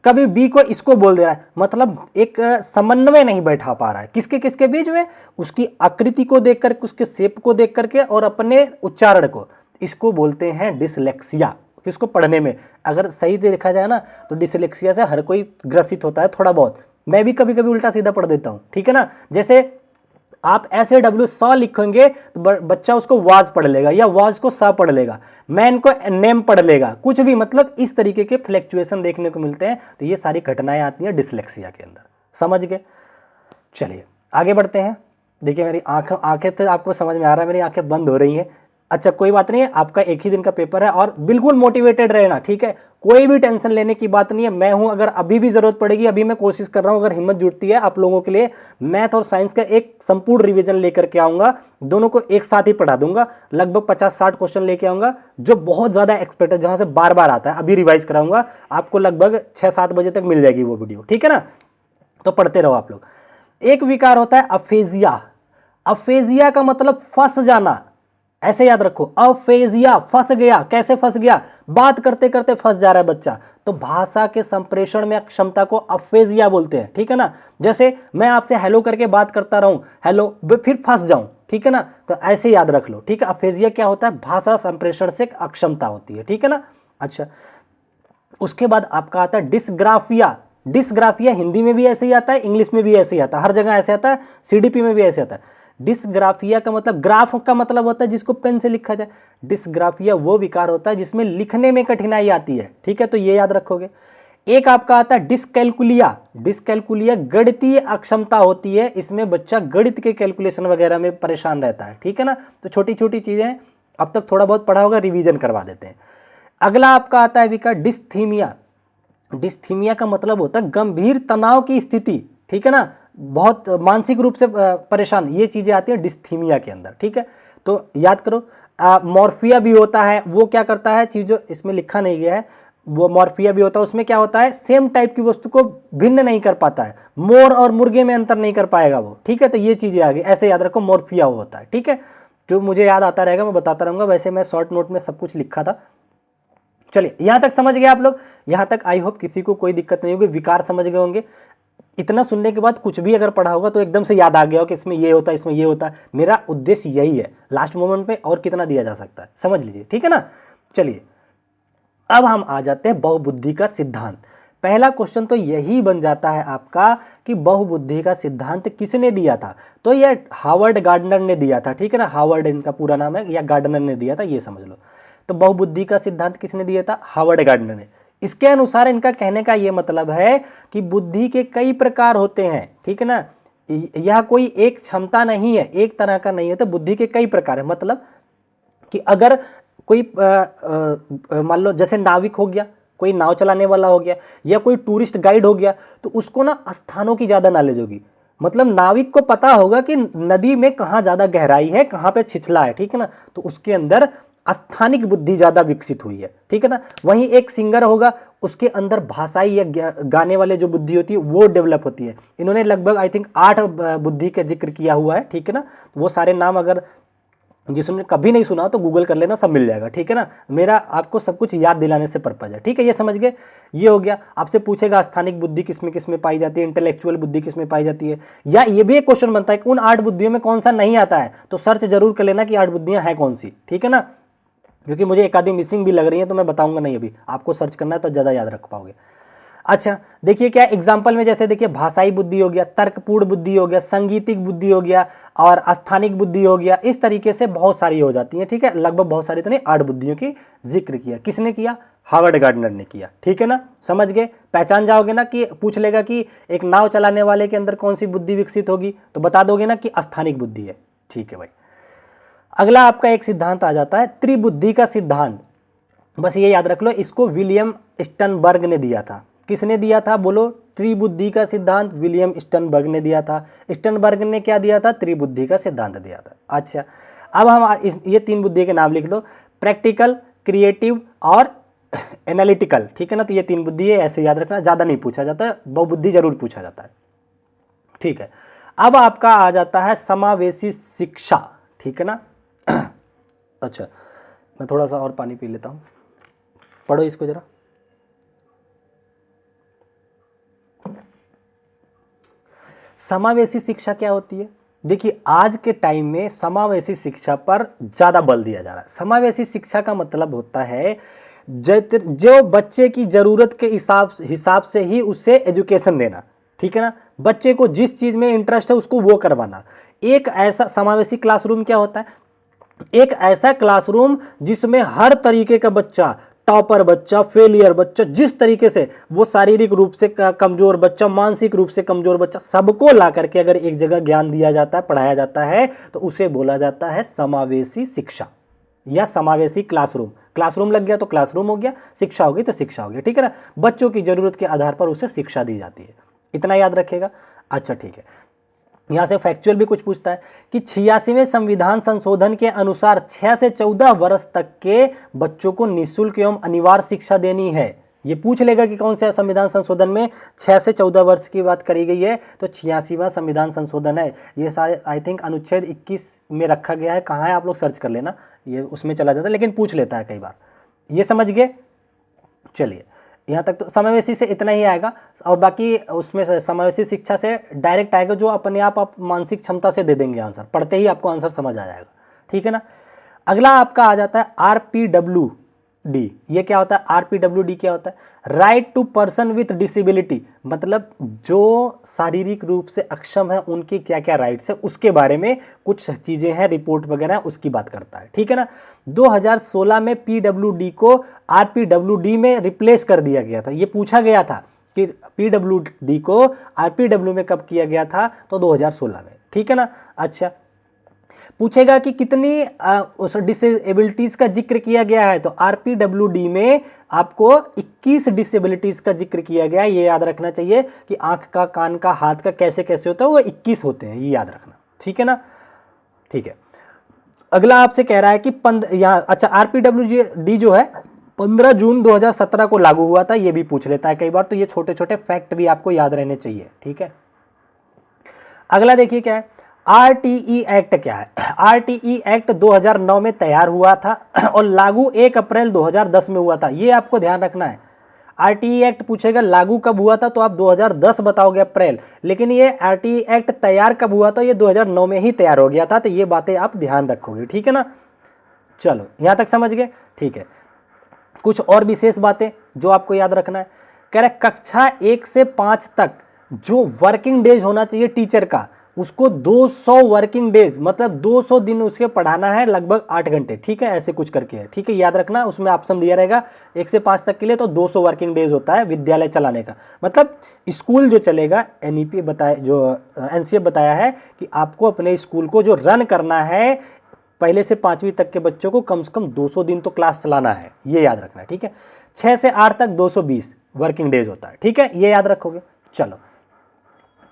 कभी बी को इसको बोल दे रहा है, मतलब एक समन्वय नहीं बैठा पा रहा है किसके किसके बीच में, उसकी आकृति को देख करके, उसके शेप को देख करके और अपने उच्चारण को। इसको बोलते हैं डिसलेक्सिया। किसको, पढ़ने में। अगर सही देखा जाए ना तो डिसलेक्सिया से हर कोई ग्रसित होता है थोड़ा बहुत। मैं भी कभी कभी उल्टा सीधा पढ़ देता हूं, ठीक है ना। जैसे आप SAW सॉ लिखेंगे तो बच्चा उसको वाज पढ़ लेगा, या वाज को सा पढ़ लेगा, मैन को नेम पढ़ लेगा, कुछ भी, मतलब इस तरीके के फ्लैक्चुएशन देखने को मिलते हैं। तो ये सारी घटनाएं आती हैं डिसलेक्सिया के अंदर, समझ गए। चलिए आगे बढ़ते हैं। देखिए मेरी आंखें तो आपको समझ में आ रहा है, मेरी आंखें बंद हो रही हैं। अच्छा कोई बात नहीं है, आपका एक ही दिन का पेपर है और बिल्कुल मोटिवेटेड रहना, ठीक है। कोई भी टेंशन लेने की बात नहीं है, मैं हूं। अगर अभी भी जरूरत पड़ेगी, अभी मैं कोशिश कर रहा हूं, अगर हिम्मत जुटती है आप लोगों के लिए, मैथ और साइंस का एक संपूर्ण रिवीजन लेकर के आऊंगा, दोनों को एक साथ ही पढ़ा दूंगा। लगभग 50-60 क्वेश्चन लेके आऊंगा जो बहुत ज्यादा एक्सपर्ट है, जहां से बार बार आता है। अभी रिवाइज कराऊंगा आपको, लगभग 6-7 बजे तक मिल जाएगी वो वीडियो, ठीक है ना। तो पढ़ते रहो आप लोग। एक विकार होता है अफेजिया। अफेजिया का मतलब फंस जाना, ऐसे याद रखो, अफेजिया, फंस गया। कैसे फंस गया, बात करते करते फंस जा रहा है बच्चा, तो भाषा के संप्रेषण में क्षमता को अफेजिया बोलते हैं, ठीक है ना। जैसे मैं आपसे हेलो करके बात करता रहूं, हेलो, फिर फंस जाऊं, ठीक है ना। तो ऐसे याद रख लो, ठीक है। अफेजिया क्या होता है, भाषा संप्रेषण से अक्षमता होती है, ठीक है ना। अच्छा उसके बाद आपका आता है डिस्ग्राफिया। डिस्ग्राफिया हिंदी में भी ऐसे ही आता है, इंग्लिश में भी ऐसे ही आता है, हर जगह ऐसे आता है, CDP में भी ऐसे आता है। डिस्ग्राफिया का मतलब, ग्राफ का मतलब होता है जिसको पेन से लिखा जाए। डिस्ग्राफिया वो विकार होता है जिसमें लिखने में कठिनाई आती है, ठीक है। तो ये याद रखोगे। एक आपका आता है डिसकैलकुलिया। डिसकैलकुलिया गणितीय अक्षमता होती है, इसमें बच्चा गणित के कैलकुलेशन वगैरह में परेशान रहता है, ठीक है ना। तो छोटी छोटी चीजें अब तक थोड़ा बहुत पढ़ा होगा, रिवीजन करवा देते हैं। अगला आपका आता है विकार डिस्थीमिया। डिस्थीमिया का मतलब होता है गंभीर तनाव की स्थिति, ठीक है ना, बहुत मानसिक रूप से परेशान, ये चीजें आती है डिस्थीमिया के अंदर, ठीक है। तो याद करो। मॉर्फिया भी होता है, वो क्या करता है, चीजों इसमें लिखा नहीं गया है, वो मॉर्फिया भी होता है, उसमें क्या होता है, सेम टाइप की वस्तु को भिन्न नहीं कर पाता है, मोर और मुर्गे में अंतर नहीं कर पाएगा वो, ठीक है। तो ये चीज़ें आ गई, ऐसे याद रखो मॉर्फिया होता है, ठीक है। जो मुझे याद आता रहेगा मैं बताता रहूँगा, वैसे मैं शॉर्ट नोट में सब कुछ लिखा था। चलिए यहाँ तक समझ गए आप लोग, यहाँ तक आई होप किसी को कोई दिक्कत नहीं होगी, विकार समझ गए होंगे। इतना सुनने के बाद कुछ भी अगर पढ़ा होगा तो एकदम से याद आ गया हो कि इसमें ये होता है, इसमें ये होता है। मेरा उद्देश्य यही है, लास्ट मोमेंट पे और कितना दिया जा सकता है, समझ लीजिए, ठीक है ना। चलिए अब हम आ जाते हैं बहुबुद्धि का सिद्धांत। पहला क्वेश्चन तो यही बन जाता है आपका कि बहुबुद्धि का सिद्धांत किसने दिया था। तो ये हार्वर्ड गार्डनर ने दिया था, ठीक है ना। हार्वर्ड इनका पूरा नाम है, या गार्डनर ने दिया था, ये समझ लो। तो बहुबुद्धि का सिद्धांत किसने दिया था, हार्वर्ड गार्डनर ने। इसके अनुसार इनका कहने का ये मतलब है कि बुद्धि के कई प्रकार होते हैं, ठीक है ना। यह कोई एक क्षमता नहीं है, एक तरह का नहीं है। तो बुद्धि के कई प्रकार है, मतलब कि अगर कोई मान लो जैसे नाविक हो गया, कोई नाव चलाने वाला हो गया, या कोई टूरिस्ट गाइड हो गया, तो उसको ना स्थानों की ज़्यादा नॉलेज होगी। मतलब नाविक को पता होगा कि नदी में कहाँ ज़्यादा गहराई है, कहाँ पे छिछला है, ठीक है ना। तो उसके अंदर स्थानिक बुद्धि ज़्यादा विकसित हुई है, ठीक है ना। वहीं एक सिंगर होगा, उसके अंदर भाषाई या गाने वाले जो बुद्धि होती है वो डेवलप होती है। इन्होंने लगभग आई थिंक 8 बुद्धि का जिक्र किया हुआ है, ठीक है ना। वो सारे नाम अगर जिसने कभी नहीं सुना तो गूगल कर लेना, सब मिल जाएगा, ठीक है ना। मेरा आपको सब कुछ याद दिलाने से पर्पज है, ठीक है। ये समझ गए, ये हो गया। आपसे पूछेगा स्थानिक बुद्धि किसमें किसमें पाई जाती है, इंटेलेक्चुअल बुद्धि किसमें पाई जाती है, या ये भी एक क्वेश्चन बनता है कि उन 8 बुद्धियों में कौन सा नहीं आता है। तो सर्च जरूर कर लेना कि 8 बुद्धियां हैं कौन सी, ठीक है ना। क्योंकि मुझे एक आधी मिसिंग भी लग रही है, तो मैं बताऊंगा नहीं, अभी आपको सर्च करना है तो ज़्यादा याद रख पाओगे। अच्छा देखिए क्या एग्जाम्पल में, जैसे देखिए भाषाई बुद्धि हो गया, तर्कपूर्ण बुद्धि हो गया, संगीतिक बुद्धि हो गया, और स्थानिक बुद्धि हो गया। इस तरीके से बहुत सारी हो जाती हैं, ठीक है। लगभग बहुत सारी तो नहीं, 8 बुद्धियों की जिक्र किया। किसने किया, हार्वर्ड गार्डनर ने किया, ठीक है ना। समझ गए, पहचान जाओगे ना, कि पूछ लेगा कि एक नाव चलाने वाले के अंदर कौन सी बुद्धि विकसित होगी, तो बता दोगे ना कि स्थानिक बुद्धि है, ठीक है भाई। अगला आपका एक सिद्धांत आ जाता है त्रिबुद्धि का सिद्धांत। बस ये याद रख लो, इसको विलियम स्टनबर्ग ने दिया था। किसने दिया था बोलो, त्रिबुद्धि का सिद्धांत विलियम स्टनबर्ग ने दिया था। स्टनबर्ग ने क्या दिया था, त्रिबुद्धि का सिद्धांत दिया था। अच्छा अब हम ये 3 बुद्धि के नाम लिख लो, प्रैक्टिकल, क्रिएटिव और एनालिटिकल, ठीक है ना। तो ये 3 बुद्धि है, ऐसे याद रखना, ज़्यादा नहीं पूछा जाता है, बहुबुद्धि जरूर पूछा जाता है, ठीक है। अब आपका आ जाता है समावेशी शिक्षा, ठीक है ना। अच्छा मैं थोड़ा सा और पानी पी लेता हूँ, पढ़ो इसको जरा। समावेशी शिक्षा क्या होती है, देखिए आज के टाइम में समावेशी शिक्षा पर ज़्यादा बल दिया जा रहा है। समावेशी शिक्षा का मतलब होता है जो बच्चे की ज़रूरत के हिसाब से ही उससे एजुकेशन देना, ठीक है ना। बच्चे को जिस चीज़ में इंटरेस्ट है उसको वो करवाना। एक ऐसा समावेशी क्लासरूम क्या होता है, एक ऐसा क्लासरूम जिसमें हर तरीके का बच्चा, टॉपर बच्चा, फेलियर बच्चा, जिस तरीके से वो शारीरिक रूप से कमजोर बच्चा, मानसिक रूप से कमजोर बच्चा, सबको ला करके अगर एक जगह ज्ञान दिया जाता है, पढ़ाया जाता है, तो उसे बोला जाता है समावेशी शिक्षा या समावेशी क्लासरूम। क्लासरूम लग गया तो क्लासरूम हो गया, शिक्षा होगी तो शिक्षा हो गया, ठीक है ना। बच्चों की जरूरत के आधार पर उसे शिक्षा दी जाती है, इतना याद रखेगा। अच्छा ठीक है, यहाँ से फैक्चुअल भी कुछ पूछता है कि 86वें संविधान संशोधन के अनुसार 6 से 14 वर्ष तक के बच्चों को निःशुल्क एवं अनिवार्य शिक्षा देनी है। ये पूछ लेगा कि कौन से संविधान संशोधन में 6 से 14 वर्ष की बात करी गई है, तो 86वां संविधान संशोधन है। ये शायद आई थिंक अनुच्छेद 21 में रखा गया है, कहाँ है आप लोग सर्च कर लेना, ये उसमें चला जाता है, लेकिन पूछ लेता है कई बार। ये समझ गए, चलिए यहाँ तक तो समावेशी से इतना ही आएगा, और बाकी उसमें समावेशी शिक्षा से डायरेक्ट आएगा जो अपने आप मानसिक क्षमता से दे देंगे आंसर, पढ़ते ही आपको आंसर समझ आ जाएगा, ठीक है ना। अगला आपका आ जाता है RPWD। ये क्या होता है, RPWD क्या होता है, right to person with disability, मतलब जो शारीरिक रूप से अक्षम है उनकी क्या क्या राइट्स है, उसके बारे में कुछ चीज़ें हैं, रिपोर्ट वगैरह उसकी बात करता है, ठीक है ना। 2016 में PWD को RPWD में रिप्लेस कर दिया गया था। ये पूछा गया था कि PWD को RPW में कब किया गया था, तो 2016 में, ठीक है ना। अच्छा पूछेगा कि कितनी उस डिसेबिलिटीज़ का जिक्र किया गया है, तो RPWD में आपको 21 डिसेबिलिटीज़ का जिक्र किया गया है। ये याद रखना चाहिए कि आंख का, कान का, हाथ का कैसे कैसे होता है, वो 21 होते हैं, ये याद रखना, ठीक है ना। ठीक है, अगला आपसे कह रहा है कि यहाँ अच्छा RPWD जो है 15 जून 2017 को लागू हुआ था, ये भी पूछ लेता है कई बार, तो ये छोटे छोटे फैक्ट भी आपको याद रहने चाहिए, ठीक है। अगला देखिए क्या है, आरटीई एक्ट क्या है। आरटीई एक्ट 2009 में तैयार हुआ था और लागू 1 अप्रैल 2010 में हुआ था, ये आपको ध्यान रखना है। आरटीई एक्ट पूछेगा लागू कब हुआ था तो आप 2010 बताओगे अप्रैल, लेकिन ये आरटीई एक्ट तैयार कब हुआ था, ये 2009 में ही तैयार हो गया था, तो ये बातें आप ध्यान रखोगे, ठीक है ना। चलो यहां तक समझ गए, ठीक है। कुछ और विशेष बातें जो आपको याद रखना है, कह रहा है कक्षा 1 से 5 तक जो वर्किंग डेज होना चाहिए टीचर का, उसको 200 वर्किंग डेज मतलब 200 दिन उसके पढ़ाना है, लगभग 8 घंटे, ठीक है, ऐसे कुछ करके है, ठीक है, याद रखना। उसमें ऑप्शन दिया रहेगा 1 से 5 तक के लिए तो 200 वर्किंग डेज होता है विद्यालय चलाने का, मतलब स्कूल जो चलेगा। एनईपी बताया, जो एनसीएफ बताया है कि आपको अपने स्कूल को जो रन करना है पहले से 5वीं तक के बच्चों को कम से कम 200 दिन तो क्लास चलाना है, ये याद रखना है, ठीक है। 6 से 8 तक 220 वर्किंग डेज होता है, ठीक है, ये याद रखोगे। चलो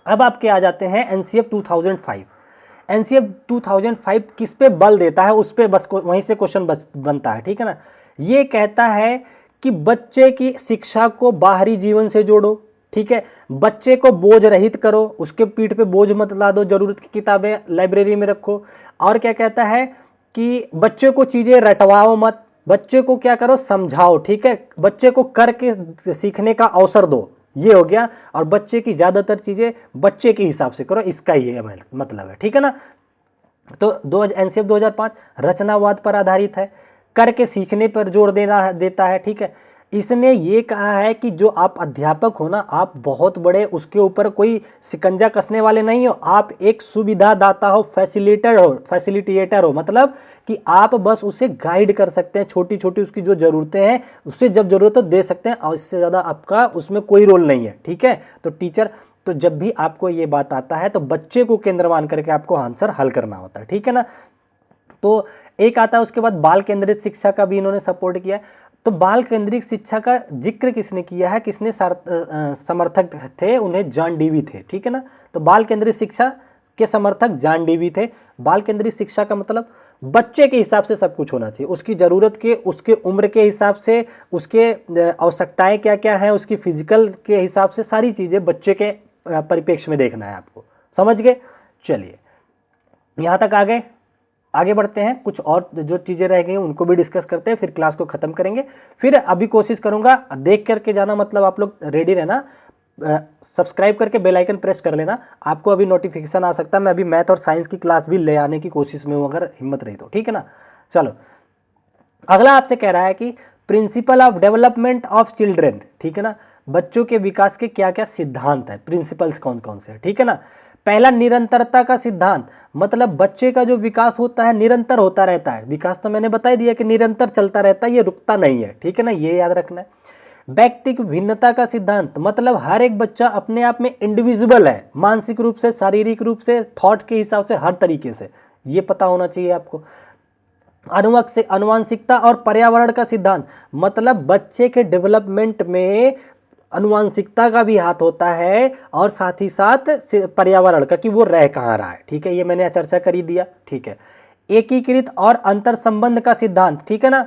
अब आपके आ जाते हैं एनसीएफ 2005। एनसीएफ 2005 किस पे बल देता है, उस पे बस वहीं से क्वेश्चन बनता है, ठीक है ना। ये कहता है कि बच्चे की शिक्षा को बाहरी जीवन से जोड़ो, ठीक है, बच्चे को बोझ रहित करो, उसके पीठ पे बोझ मत ला दो, जरूरत की किताबें लाइब्रेरी में रखो। और क्या कहता है कि बच्चे को चीजें रटवाओ मत, बच्चे को क्या करो समझाओ, ठीक है, बच्चे को करके सीखने का अवसर दो, ये हो गया। और बच्चे की ज्यादातर चीजें बच्चे के हिसाब से करो, इसका ये मतलब है, ठीक है ना। तो एनसीएफ 2005 रचनावाद पर आधारित है, करके सीखने पर जोर देता है, ठीक है। इसने ये कहा है कि जो आप अध्यापक हो ना, आप बहुत बड़े उसके ऊपर कोई शिकंजा कसने वाले नहीं हो, आप एक सुविधादाता हो, फैसिलिटेटर हो, मतलब कि आप बस उसे गाइड कर सकते हैं, छोटी छोटी उसकी जो ज़रूरतें हैं उससे जब ज़रूरत हो दे सकते हैं, और इससे ज़्यादा आपका उसमें कोई रोल नहीं है, ठीक है। तो टीचर, तो जब भी आपको ये बात आता है तो बच्चे को केंद्र मान करके आपको आंसर हल करना होता है, ठीक है ना। तो एक आता है उसके बाद बाल केंद्रित शिक्षा का भी इन्होंने सपोर्ट किया है। तो बाल केंद्रित शिक्षा का जिक्र किसने किया है, किसने समर्थक थे, उन्हें जॉन डीवी थे, ठीक है ना। तो बाल केंद्रित शिक्षा के समर्थक जॉन डीवी थे। बाल केंद्रित शिक्षा का मतलब बच्चे के हिसाब से सब कुछ होना चाहिए, उसकी ज़रूरत के, उसके उम्र के हिसाब से, उसके आवश्यकताएं क्या क्या हैं, उसकी फिजिकल के हिसाब से सारी चीज़ें बच्चे के परिप्रेक्ष्य में देखना है आपको, समझ गए। चलिए यहाँ तक आ गए, आगे बढ़ते हैं, कुछ और जो चीज़ें रह गई उनको भी डिस्कस करते हैं, फिर क्लास को ख़त्म करेंगे। फिर अभी कोशिश करूँगा देख करके जाना, मतलब आप लोग रेडी रहना, सब्सक्राइब करके बेल आइकन प्रेस कर लेना, आपको अभी नोटिफिकेशन आ सकता है। मैं अभी मैथ और साइंस की क्लास भी ले आने की कोशिश में हूँ, अगर हिम्मत रही तो, ठीक है ना। चलो अगला आपसे कह रहा है कि principle of development of children, ठीक है ना, बच्चों के विकास के क्या क्या सिद्धांत है, प्रिंसिपल्स कौन कौन से हैं, ठीक है ना। पहला निरंतरता का सिद्धांत, मतलब बच्चे का जो विकास होता है निरंतर होता रहता है, विकास तो मैंने बता ही दिया कि निरंतर चलता रहता है, ये रुकता नहीं है, ठीक है ना, ये याद रखना है। व्यक्तिगत भिन्नता का सिद्धांत, मतलब हर एक बच्चा अपने आप में इंडिविजुअल है, मानसिक रूप से, शारीरिक रूप से, थॉट के हिसाब से, हर तरीके से, ये पता होना चाहिए आपको। अनुवांशिकता और पर्यावरण का सिद्धांत, मतलब बच्चे के डेवलपमेंट में अनुवांशिकता का भी हाथ होता है और साथ ही साथ पर्यावरण का, कि वो रह कहाँ रहा है, ठीक है, ये मैंने चर्चा कर ही दिया, ठीक है। एकीकृत और अंतर संबंध का सिद्धांत, ठीक है ना,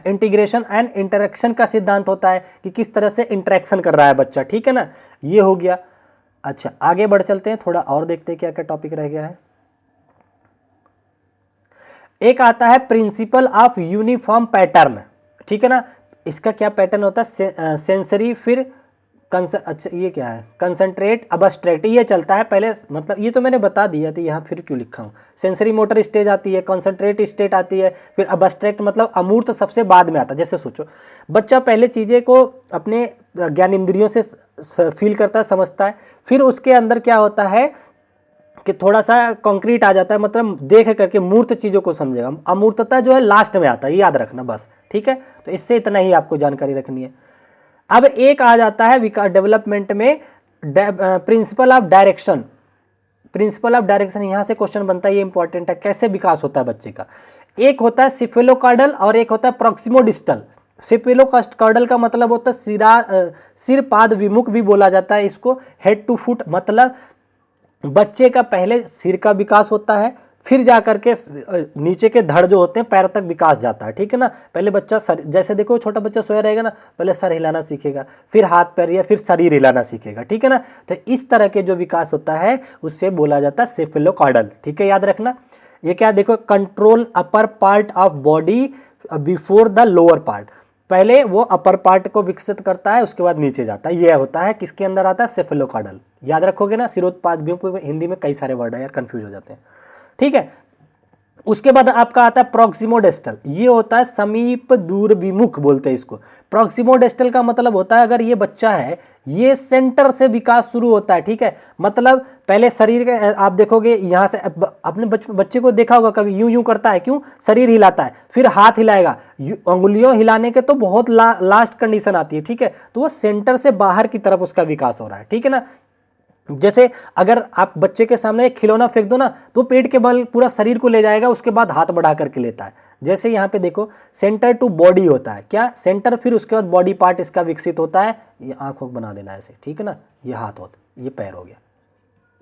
इंटीग्रेशन एंड इंटरेक्शन का सिद्धांत होता है कि किस तरह से इंटरेक्शन कर रहा है बच्चा, ठीक है ना, ये हो गया। अच्छा आगे बढ़ चलते हैं, थोड़ा और देखते हैं क्या क्या टॉपिक रह गया है। एक आता है प्रिंसिपल ऑफ यूनिफॉर्म पैटर्न, ठीक है ना, इसका क्या पैटर्न होता है, सेंसरी, फिर अच्छा ये क्या है, कंसंट्रेट, अबस्ट्रैक्ट, ये चलता है पहले, मतलब ये तो मैंने बता दिया था, यहाँ फिर क्यों लिखा हूँ। सेंसरी मोटर स्टेज आती है, कंसंट्रेट स्टेट आती है, फिर अबस्ट्रैक्ट मतलब अमूर्त सबसे बाद में आता है। जैसे सोचो बच्चा पहले चीज़ें को अपने ज्ञान इंद्रियों से फील करता है, समझता है, फिर उसके अंदर क्या होता है कि थोड़ा सा कंक्रीट आ जाता है, मतलब देख करके मूर्त चीज़ों को समझेगा। अमूर्तता जो है लास्ट में आता है, ये याद रखना बस, ठीक है। तो इससे इतना ही आपको जानकारी रखनी है। अब एक आ जाता है विकास डेवलपमेंट में principle of direction. Principle of direction यहाँ से क्वेश्चन बनता है, ये इंपॉर्टेंट है, कैसे विकास होता है बच्चे का। एक होता है सिफेलोकार्डल और एक होता है प्रॉक्सिमोडिस्टल। सिफेलोकार्डल का मतलब होता है सिर पाद विमुख भी बोला जाता है इसको, हेड टू फुट, मतलब बच्चे का पहले सिर का विकास होता है, फिर जा करके नीचे के धड़ जो होते हैं पैर तक विकास जाता है, ठीक है ना। पहले बच्चा सर, जैसे देखो छोटा बच्चा सोया रहेगा ना, पहले सर हिलाना सीखेगा, फिर हाथ पैर या फिर शरीर हिलाना सीखेगा, ठीक है ना। तो इस तरह के जो विकास होता है उससे बोला जाता है सेफेलोकॉर्डल, ठीक है, याद रखना। ये क्या, देखो, control upper part of body before the lower part, पहले वो अपर पार्ट को विकसित करता है, उसके बाद नीचे जाता है। ये होता है किसके अंदर आता है, सेफेलोकॉर्डल, याद रखोगे ना। सिरोत्पाद भी, हिंदी में कई सारे वर्ड है यार, कंफ्यूज हो जाते हैं, ठीक है। उसके बाद आपका आता है प्रॉक्सिमोडेस्टल, ये होता है समीप दूर विमुख बोलते हैं इसको। प्रॉक्सिमोडेस्टल का मतलब होता है, अगर ये बच्चा है, ये सेंटर से विकास शुरू होता है, ठीक है। मतलब पहले शरीर के, आप देखोगे यहाँ से, अपने बच्चे को देखा होगा कभी, यूं यूं करता है, क्यों, शरीर हिलाता है, फिर हाथ हिलाएगा, अंगुलियों हिलाने के तो बहुत लास्ट कंडीशन आती है, ठीक है। तो वो सेंटर से बाहर की तरफ उसका विकास हो रहा है, ठीक है ना। जैसे अगर आप बच्चे के सामने एक खिलौना फेंक दो ना, तो पेट के बल पूरा शरीर को ले जाएगा, उसके बाद हाथ बढ़ा करके लेता है। जैसे यहाँ पे देखो, सेंटर टू बॉडी होता है, क्या, सेंटर, फिर उसके बाद बॉडी पार्ट इसका विकसित होता है। ये आंखों बना देना ऐसे, ठीक है ना, ये हाथ होता, ये पैर हो गया।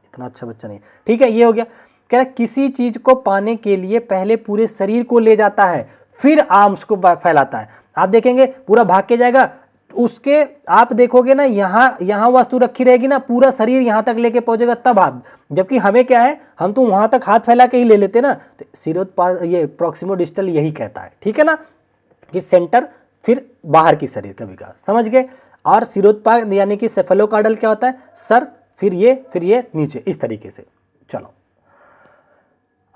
इतना अच्छा बच्चा नहीं, ठीक है, ये हो गया। कह रहा किसी चीज को पाने के लिए पहले पूरे शरीर को ले जाता है, फिर आर्म्स को फैलाता है। आप देखेंगे पूरा भाग के जाएगा, उसके आप देखोगे ना, यहाँ वस्तु रखी रहेगी ना, पूरा शरीर यहाँ तक लेके पहुंचेगा तब हाथ। जबकि हमें क्या है, हम तो वहां तक हाथ फैला के ही ले लेते ना। तो सिरोत्पाद, ये प्रॉक्सिमोडिस्टल यही कहता है, ठीक है ना, कि सेंटर फिर बाहर की शरीर का विकास, समझ गए। और सिरोत्पाद यानी कि सेफेलोकार्डल क्या होता है, सर, फिर ये नीचे, इस तरीके से। चलो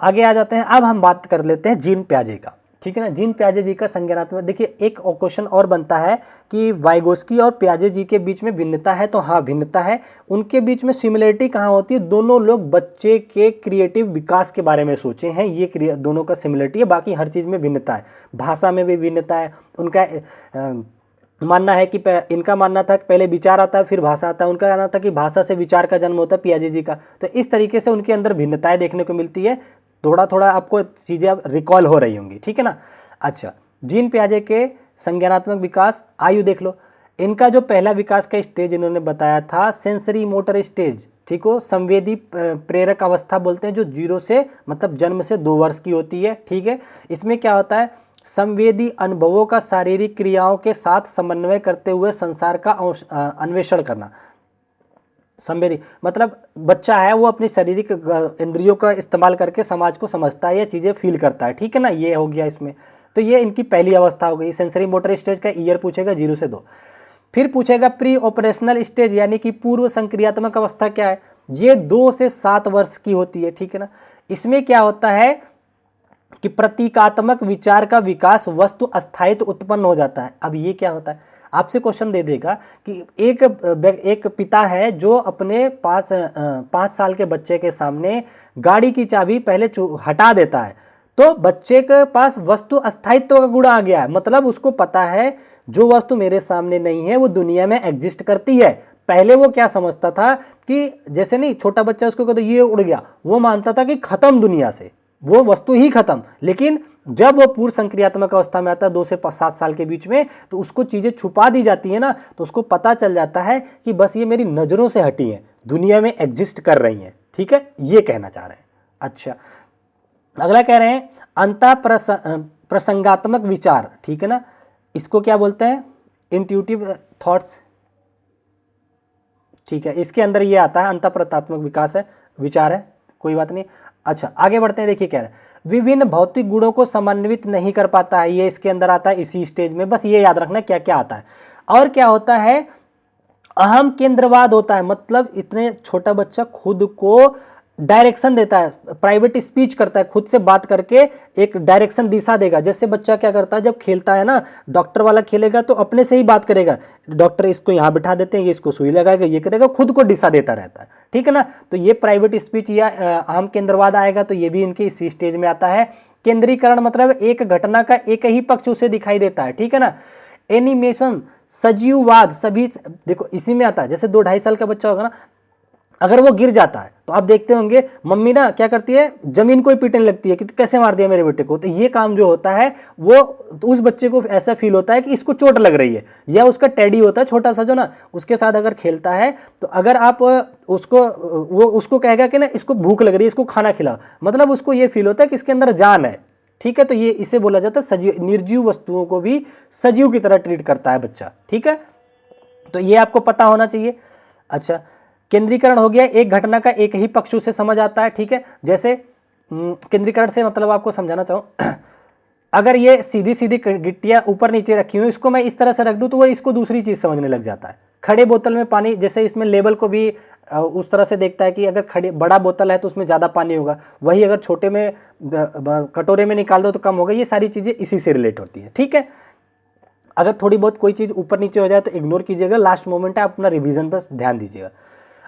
आगे आ जाते हैं। अब हम बात कर लेते हैं जीन प्याजे का, ठीक है ना। जीन प्याजे जी का संज्ञानात्मक, देखिए एक क्वेश्चन और बनता है कि वाइगोस्की और प्याजे जी के बीच में भिन्नता है, तो हाँ भिन्नता है। उनके बीच में सिमिलरिटी कहाँ होती है, दोनों लोग बच्चे के क्रिएटिव विकास के बारे में सोचे हैं, ये दोनों का सिमिलरिटी है। बाकी हर चीज़ में भिन्नता है, भाषा में भी भिन्नता है। उनका मानना है कि इनका मानना था कि पहले विचार आता है फिर भाषा आता है, उनका कहना था कि भाषा से विचार का जन्म होता है, पियाजे जी का। तो इस तरीके से उनके अंदर भिन्नताएं देखने को मिलती है। थोड़ा थोड़ा आपको चीज़ें अब रिकॉल हो रही होंगी, ठीक है ना। अच्छा, जीन पियाजे के संज्ञानात्मक विकास, आयु देख लो। इनका जो पहला विकास का स्टेज इन्होंने बताया था सेंसरी मोटर स्टेज, ठीक हो, संवेदी प्रेरक अवस्था बोलते हैं, जो 0 से मतलब जन्म से 2 वर्ष की होती है, ठीक है। इसमें क्या होता है, संवेदी अनुभवों का शारीरिक क्रियाओं के साथ समन्वय करते हुए संसार का अन्वेषण करना। संवेदी मतलब बच्चा है, वो अपनी शारीरिक इंद्रियों का इस्तेमाल करके समाज को समझता है या चीज़ें फील करता है, ठीक है ना, ये हो गया इसमें। तो ये इनकी पहली अवस्था हो गई। सेंसरी मोटर स्टेज का ईयर पूछेगा 0 से 2। फिर पूछेगा प्री ऑपरेशनल स्टेज यानी कि पूर्व संक्रियात्मक अवस्था क्या है, ये 2 से 7 वर्ष की होती है, ठीक है ना। इसमें क्या होता है कि प्रतीकात्मक विचार का विकास, वस्तु अस्थायित्व उत्पन्न हो जाता है। अब ये क्या होता है, आपसे क्वेश्चन दे देगा कि एक पिता है जो अपने 5 साल के बच्चे के सामने गाड़ी की चाबी पहले हटा देता है, तो बच्चे के पास वस्तु अस्थायित्व का गुण आ गया है। मतलब उसको पता है जो वस्तु मेरे सामने नहीं है वो दुनिया में एग्जिस्ट करती है। पहले वो क्या समझता था कि जैसे नहीं, छोटा बच्चा उसको कहते ये उड़ गया, वो मानता था कि खत्म दुनिया से, वो वस्तु ही खत्म। लेकिन जब वो पूर्व संक्रियात्मक अवस्था में आता है 2 से 7 साल के बीच में, तो उसको चीजें छुपा दी जाती है ना, तो उसको पता चल जाता है कि बस ये मेरी नजरों से हटी हैं, दुनिया में एग्जिस्ट कर रही हैं, ठीक है, ये कहना चाह रहे हैं। अच्छा, अगला कह रहे हैं अंतः प्रसंगात्मक विचार, ठीक है ना, इसको क्या बोलते हैं, इंट्यूटिव थॉट्स, ठीक है। इसके अंदर ये आता है अंतःप्रतात्मक विकास है, विचार है, कोई बात नहीं। अच्छा आगे बढ़ते हैं, देखिए कह रहे हैं विभिन्न भौतिक गुणों को समन्वित नहीं कर पाता है, ये इसके अंदर आता है इसी स्टेज में। बस ये याद रखना क्या क्या आता है। और क्या होता है, अहम केंद्रवाद होता है, मतलब इतने छोटा बच्चा खुद को डायरेक्शन देता है, प्राइवेट स्पीच करता है, खुद से बात करके एक डायरेक्शन दिशा देगा। जैसे बच्चा क्या करता है जब खेलता है ना, डॉक्टर वाला खेलेगा तो अपने से ही बात करेगा, डॉक्टर इसको यहाँ बिठा देते हैं, ये इसको सुई लगाएगा, ये करेगा, खुद को दिशा देता रहता है, ठीक है ना। तो ये प्राइवेट स्पीच या अहम केंद्रवाद आएगा, तो ये भी इनके इसी स्टेज में आता है। केंद्रीकरण मतलब एक घटना का एक ही पक्ष उसे दिखाई देता है, ठीक है ना। एनिमेशन, सजीववाद, सभी देखो इसी में आता है। जैसे 2-2.5 साल का बच्चा होगा ना, अगर वो गिर जाता है तो आप देखते होंगे मम्मी ना क्या करती है, जमीन को ही पीटने लगती है कि कैसे मार दिया मेरे बेटे को। तो ये काम जो होता है वो तो उस बच्चे को ऐसा फील होता है कि इसको चोट लग रही है, या उसका टेडी होता है छोटा सा जो ना, उसके साथ अगर खेलता है तो अगर आप उसको कहेगा कि ना इसको भूख लग रही है, इसको खाना खिलाओ, मतलब उसको ये फील होता है कि इसके अंदर जान है। ठीक है, तो ये इसे बोला जाता है सजीव, निर्जीव वस्तुओं को भी सजीव की तरह ट्रीट करता है बच्चा। ठीक है, तो ये आपको पता होना चाहिए। अच्छा, केंद्रीकरण हो गया, एक घटना का एक ही पक्ष से समझ आता है। ठीक है, जैसे केंद्रीकरण से मतलब आपको समझाना चाहूँ, अगर ये सीधी सीधी गिट्टियाँ ऊपर नीचे रखी हुई, इसको मैं इस तरह से रख दूँ तो वो इसको दूसरी चीज़ समझने लग जाता है। खड़े बोतल में पानी, जैसे इसमें लेबल को भी उस तरह से देखता है कि अगर खड़े बड़ा बोतल है तो उसमें ज़्यादा पानी होगा, वही अगर छोटे में कटोरे में निकाल दो तो कम होगा। ये सारी चीज़ें इसी से रिलेट होती है। ठीक है, अगर थोड़ी बहुत कोई चीज़ ऊपर नीचे हो जाए तो इग्नोर कीजिएगा, लास्ट मोमेंट है, अपना रिवीजन पर ध्यान दीजिएगा।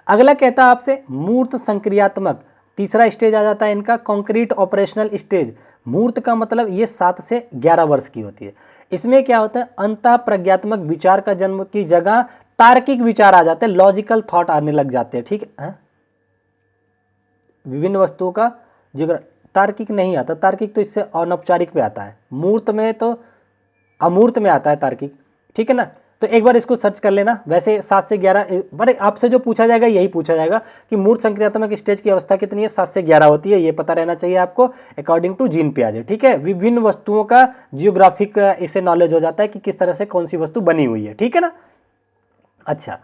अगला कहता है आपसे मूर्त संक्रियात्मक, तीसरा स्टेज आ जाता है इनका कॉन्क्रीट ऑपरेशनल स्टेज। मूर्त का मतलब ये 7 से 11 वर्ष की होती है। इसमें क्या होता है, अंतः प्रज्ञात्मक विचार का जन्म की जगह तार्किक विचार आ जाते हैं, लॉजिकल थॉट आने लग जाते हैं। ठीक है, विभिन्न वस्तुओं का जिक्र, तार्किक नहीं आता, तार्किक तो इससे अनौपचारिक पे आता है, मूर्त में तो अमूर्त में आता है तार्किक। ठीक है ना, तो एक बार इसको सर्च कर लेना। वैसे 7 से 11, बड़े आपसे जो पूछा जाएगा यही पूछा जाएगा कि मूर्त संक्रियात्मक स्टेज की अवस्था कितनी है, 7 से 11 होती है। ये पता रहना चाहिए आपको अकॉर्डिंग टू जीन पियाजे। ठीक है, विभिन्न वस्तुओं का जियोग्राफिक इसे नॉलेज हो जाता है कि किस तरह से कौन सी वस्तु बनी हुई है। ठीक है ना। अच्छा,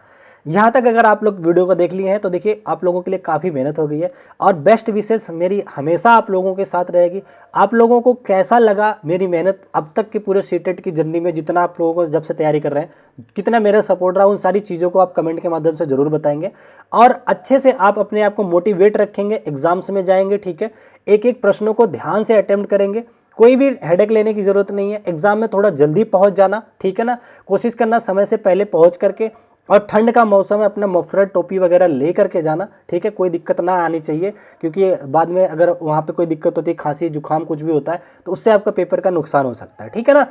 यहाँ तक अगर आप लोग वीडियो को देख लिए हैं तो देखिए आप लोगों के लिए काफ़ी मेहनत हो गई है, और बेस्ट विशेष मेरी हमेशा आप लोगों के साथ रहेगी। आप लोगों को कैसा लगा मेरी मेहनत अब तक के पूरे सीटेट की जर्नी में, जितना आप लोगों को जब से तैयारी कर रहे हैं, कितना मेरा सपोर्ट रहा, उन सारी चीज़ों को आप कमेंट के माध्यम से ज़रूर बताएंगे। और अच्छे से आप अपने आप को मोटिवेट रखेंगे, एग्जाम्स में जाएंगे। ठीक है, एक एक प्रश्नों को ध्यान से अटेम्प्ट करेंगे, कोई भी हेडेक लेने की ज़रूरत नहीं है। एग्जाम में थोड़ा जल्दी पहुँच जाना, ठीक है ना, कोशिश करना समय से पहले पहुँच करके, और ठंड का मौसम है, अपना मफलर टोपी वगैरह ले करके जाना। ठीक है, कोई दिक्कत ना आनी चाहिए, क्योंकि बाद में अगर वहाँ पे कोई दिक्कत होती है, खांसी जुकाम कुछ भी होता है, तो उससे आपका पेपर का नुकसान हो सकता है। ठीक है ना,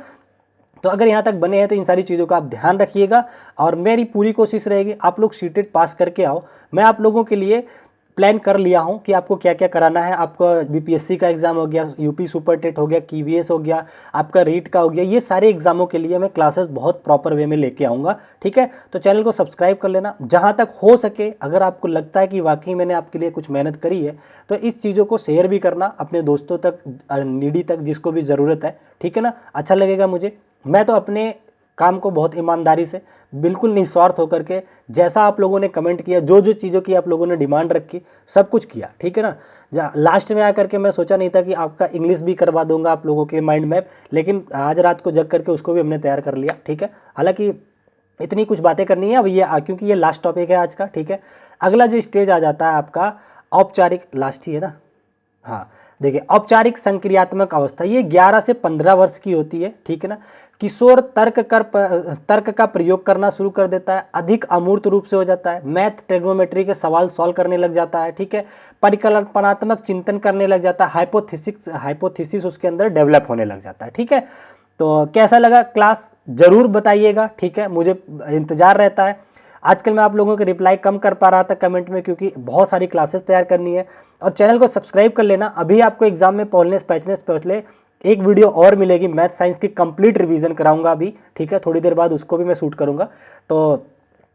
तो अगर यहाँ तक बने हैं तो इन सारी चीज़ों का आप ध्यान रखिएगा, और मेरी पूरी कोशिश रहेगी आप लोग सीटेट पास करके आओ। मैं आप लोगों के लिए प्लान कर लिया हूँ कि आपको क्या क्या कराना है। आपका बीपीएससी का एग्ज़ाम हो गया, यूपी सुपर टेट हो गया, कीवीएस हो गया, आपका रीट का हो गया, ये सारे एग्जामों के लिए मैं क्लासेस बहुत प्रॉपर वे में लेके आऊँगा। ठीक है, तो चैनल को सब्सक्राइब कर लेना। जहाँ तक हो सके, अगर आपको लगता है कि वाकई मैंने आपके लिए कुछ मेहनत करी है, तो इस चीज़ों को शेयर भी करना अपने दोस्तों तक, नीडी तक, जिसको भी ज़रूरत है। ठीक है ना, अच्छा लगेगा मुझे। मैं तो अपने काम को बहुत ईमानदारी से, बिल्कुल निस्वार्थ होकर के, जैसा आप लोगों ने कमेंट किया, जो जो चीज़ों की आप लोगों ने डिमांड रखी, सब कुछ किया। ठीक है ना, लास्ट में आकर के मैं सोचा नहीं था कि आपका इंग्लिश भी करवा दूंगा आप लोगों के माइंड मैप, लेकिन आज रात को जग करके उसको भी हमने तैयार कर लिया। ठीक है, हालांकि इतनी कुछ बातें करनी है अब ये, क्योंकि ये लास्ट टॉपिक है आज का। ठीक है, अगला जो स्टेज आ जाता है आपका औपचारिक, लास्ट ही है ना, हाँ देखिए, औपचारिक संक्रियात्मक अवस्था, ये 11 से 15 वर्ष की होती है। ठीक है ना, किशोर तर्क का प्रयोग करना शुरू कर देता है, अधिक अमूर्त रूप से हो जाता है, मैथ ट्रिग्नोमेट्री के सवाल सॉल्व करने लग जाता है। ठीक है, परिकल्पनात्मक चिंतन करने लग जाता है, हाइपोथेसिस उसके अंदर डेवलप होने लग जाता है। ठीक है, तो कैसा लगा क्लास जरूर बताइएगा। ठीक है, मुझे इंतजार रहता है। आजकल मैं आप लोगों के रिप्लाई कम कर पा रहा था कमेंट में, क्योंकि बहुत सारी क्लासेस तैयार करनी है। और चैनल को सब्सक्राइब कर लेना। अभी आपको एग्जाम में पहुंचने से पहले एक वीडियो और मिलेगी, मैथ साइंस की कंप्लीट रिवीजन कराऊंगा अभी। ठीक है, थोड़ी देर बाद उसको भी मैं शूट करूंगा। तो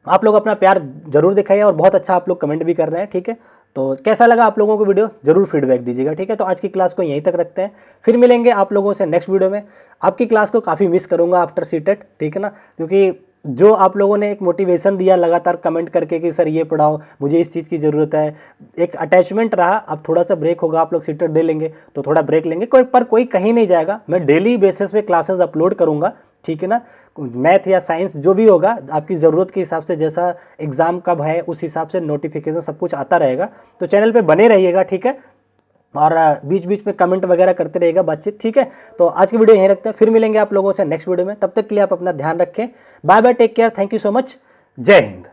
आप लोग अपना प्यार जरूर दिखाइए, और बहुत अच्छा आप लोग कमेंट भी कर रहे हैं। ठीक है, तो कैसा लगा आप लोगों को वीडियो, जरूर फीडबैक दीजिएगा। ठीक है, तो आज की क्लास को यहीं तक रखते हैं, फिर मिलेंगे आप लोगों से नेक्स्ट वीडियो में। आपकी क्लास को काफ़ी मिस करूंगा आफ्टर सीटेट। ठीक है ना, क्योंकि जो आप लोगों ने एक मोटिवेशन दिया लगातार कमेंट करके कि सर ये पढ़ाओ, मुझे इस चीज़ की ज़रूरत है, एक अटैचमेंट रहा। अब थोड़ा सा ब्रेक होगा, आप लोग सीटेट दे लेंगे तो थोड़ा ब्रेक लेंगे, कोई कहीं नहीं जाएगा। मैं डेली बेसिस पे क्लासेस अपलोड करूँगा। ठीक है ना, मैथ या साइंस जो भी होगा, आपकी ज़रूरत के हिसाब से, जैसा एग्ज़ाम कब है उस हिसाब से नोटिफिकेशन सब कुछ आता रहेगा। तो चैनल पे बने रहिएगा। ठीक है, और बीच बीच में कमेंट वगैरह करते रहेगा बातचीत। ठीक है, तो आज की वीडियो यहीं रखते हैं, फिर मिलेंगे आप लोगों से नेक्स्ट वीडियो में। तब तक के लिए आप अपना ध्यान रखें। Bye bye, take care, thank you so much, जय हिंद।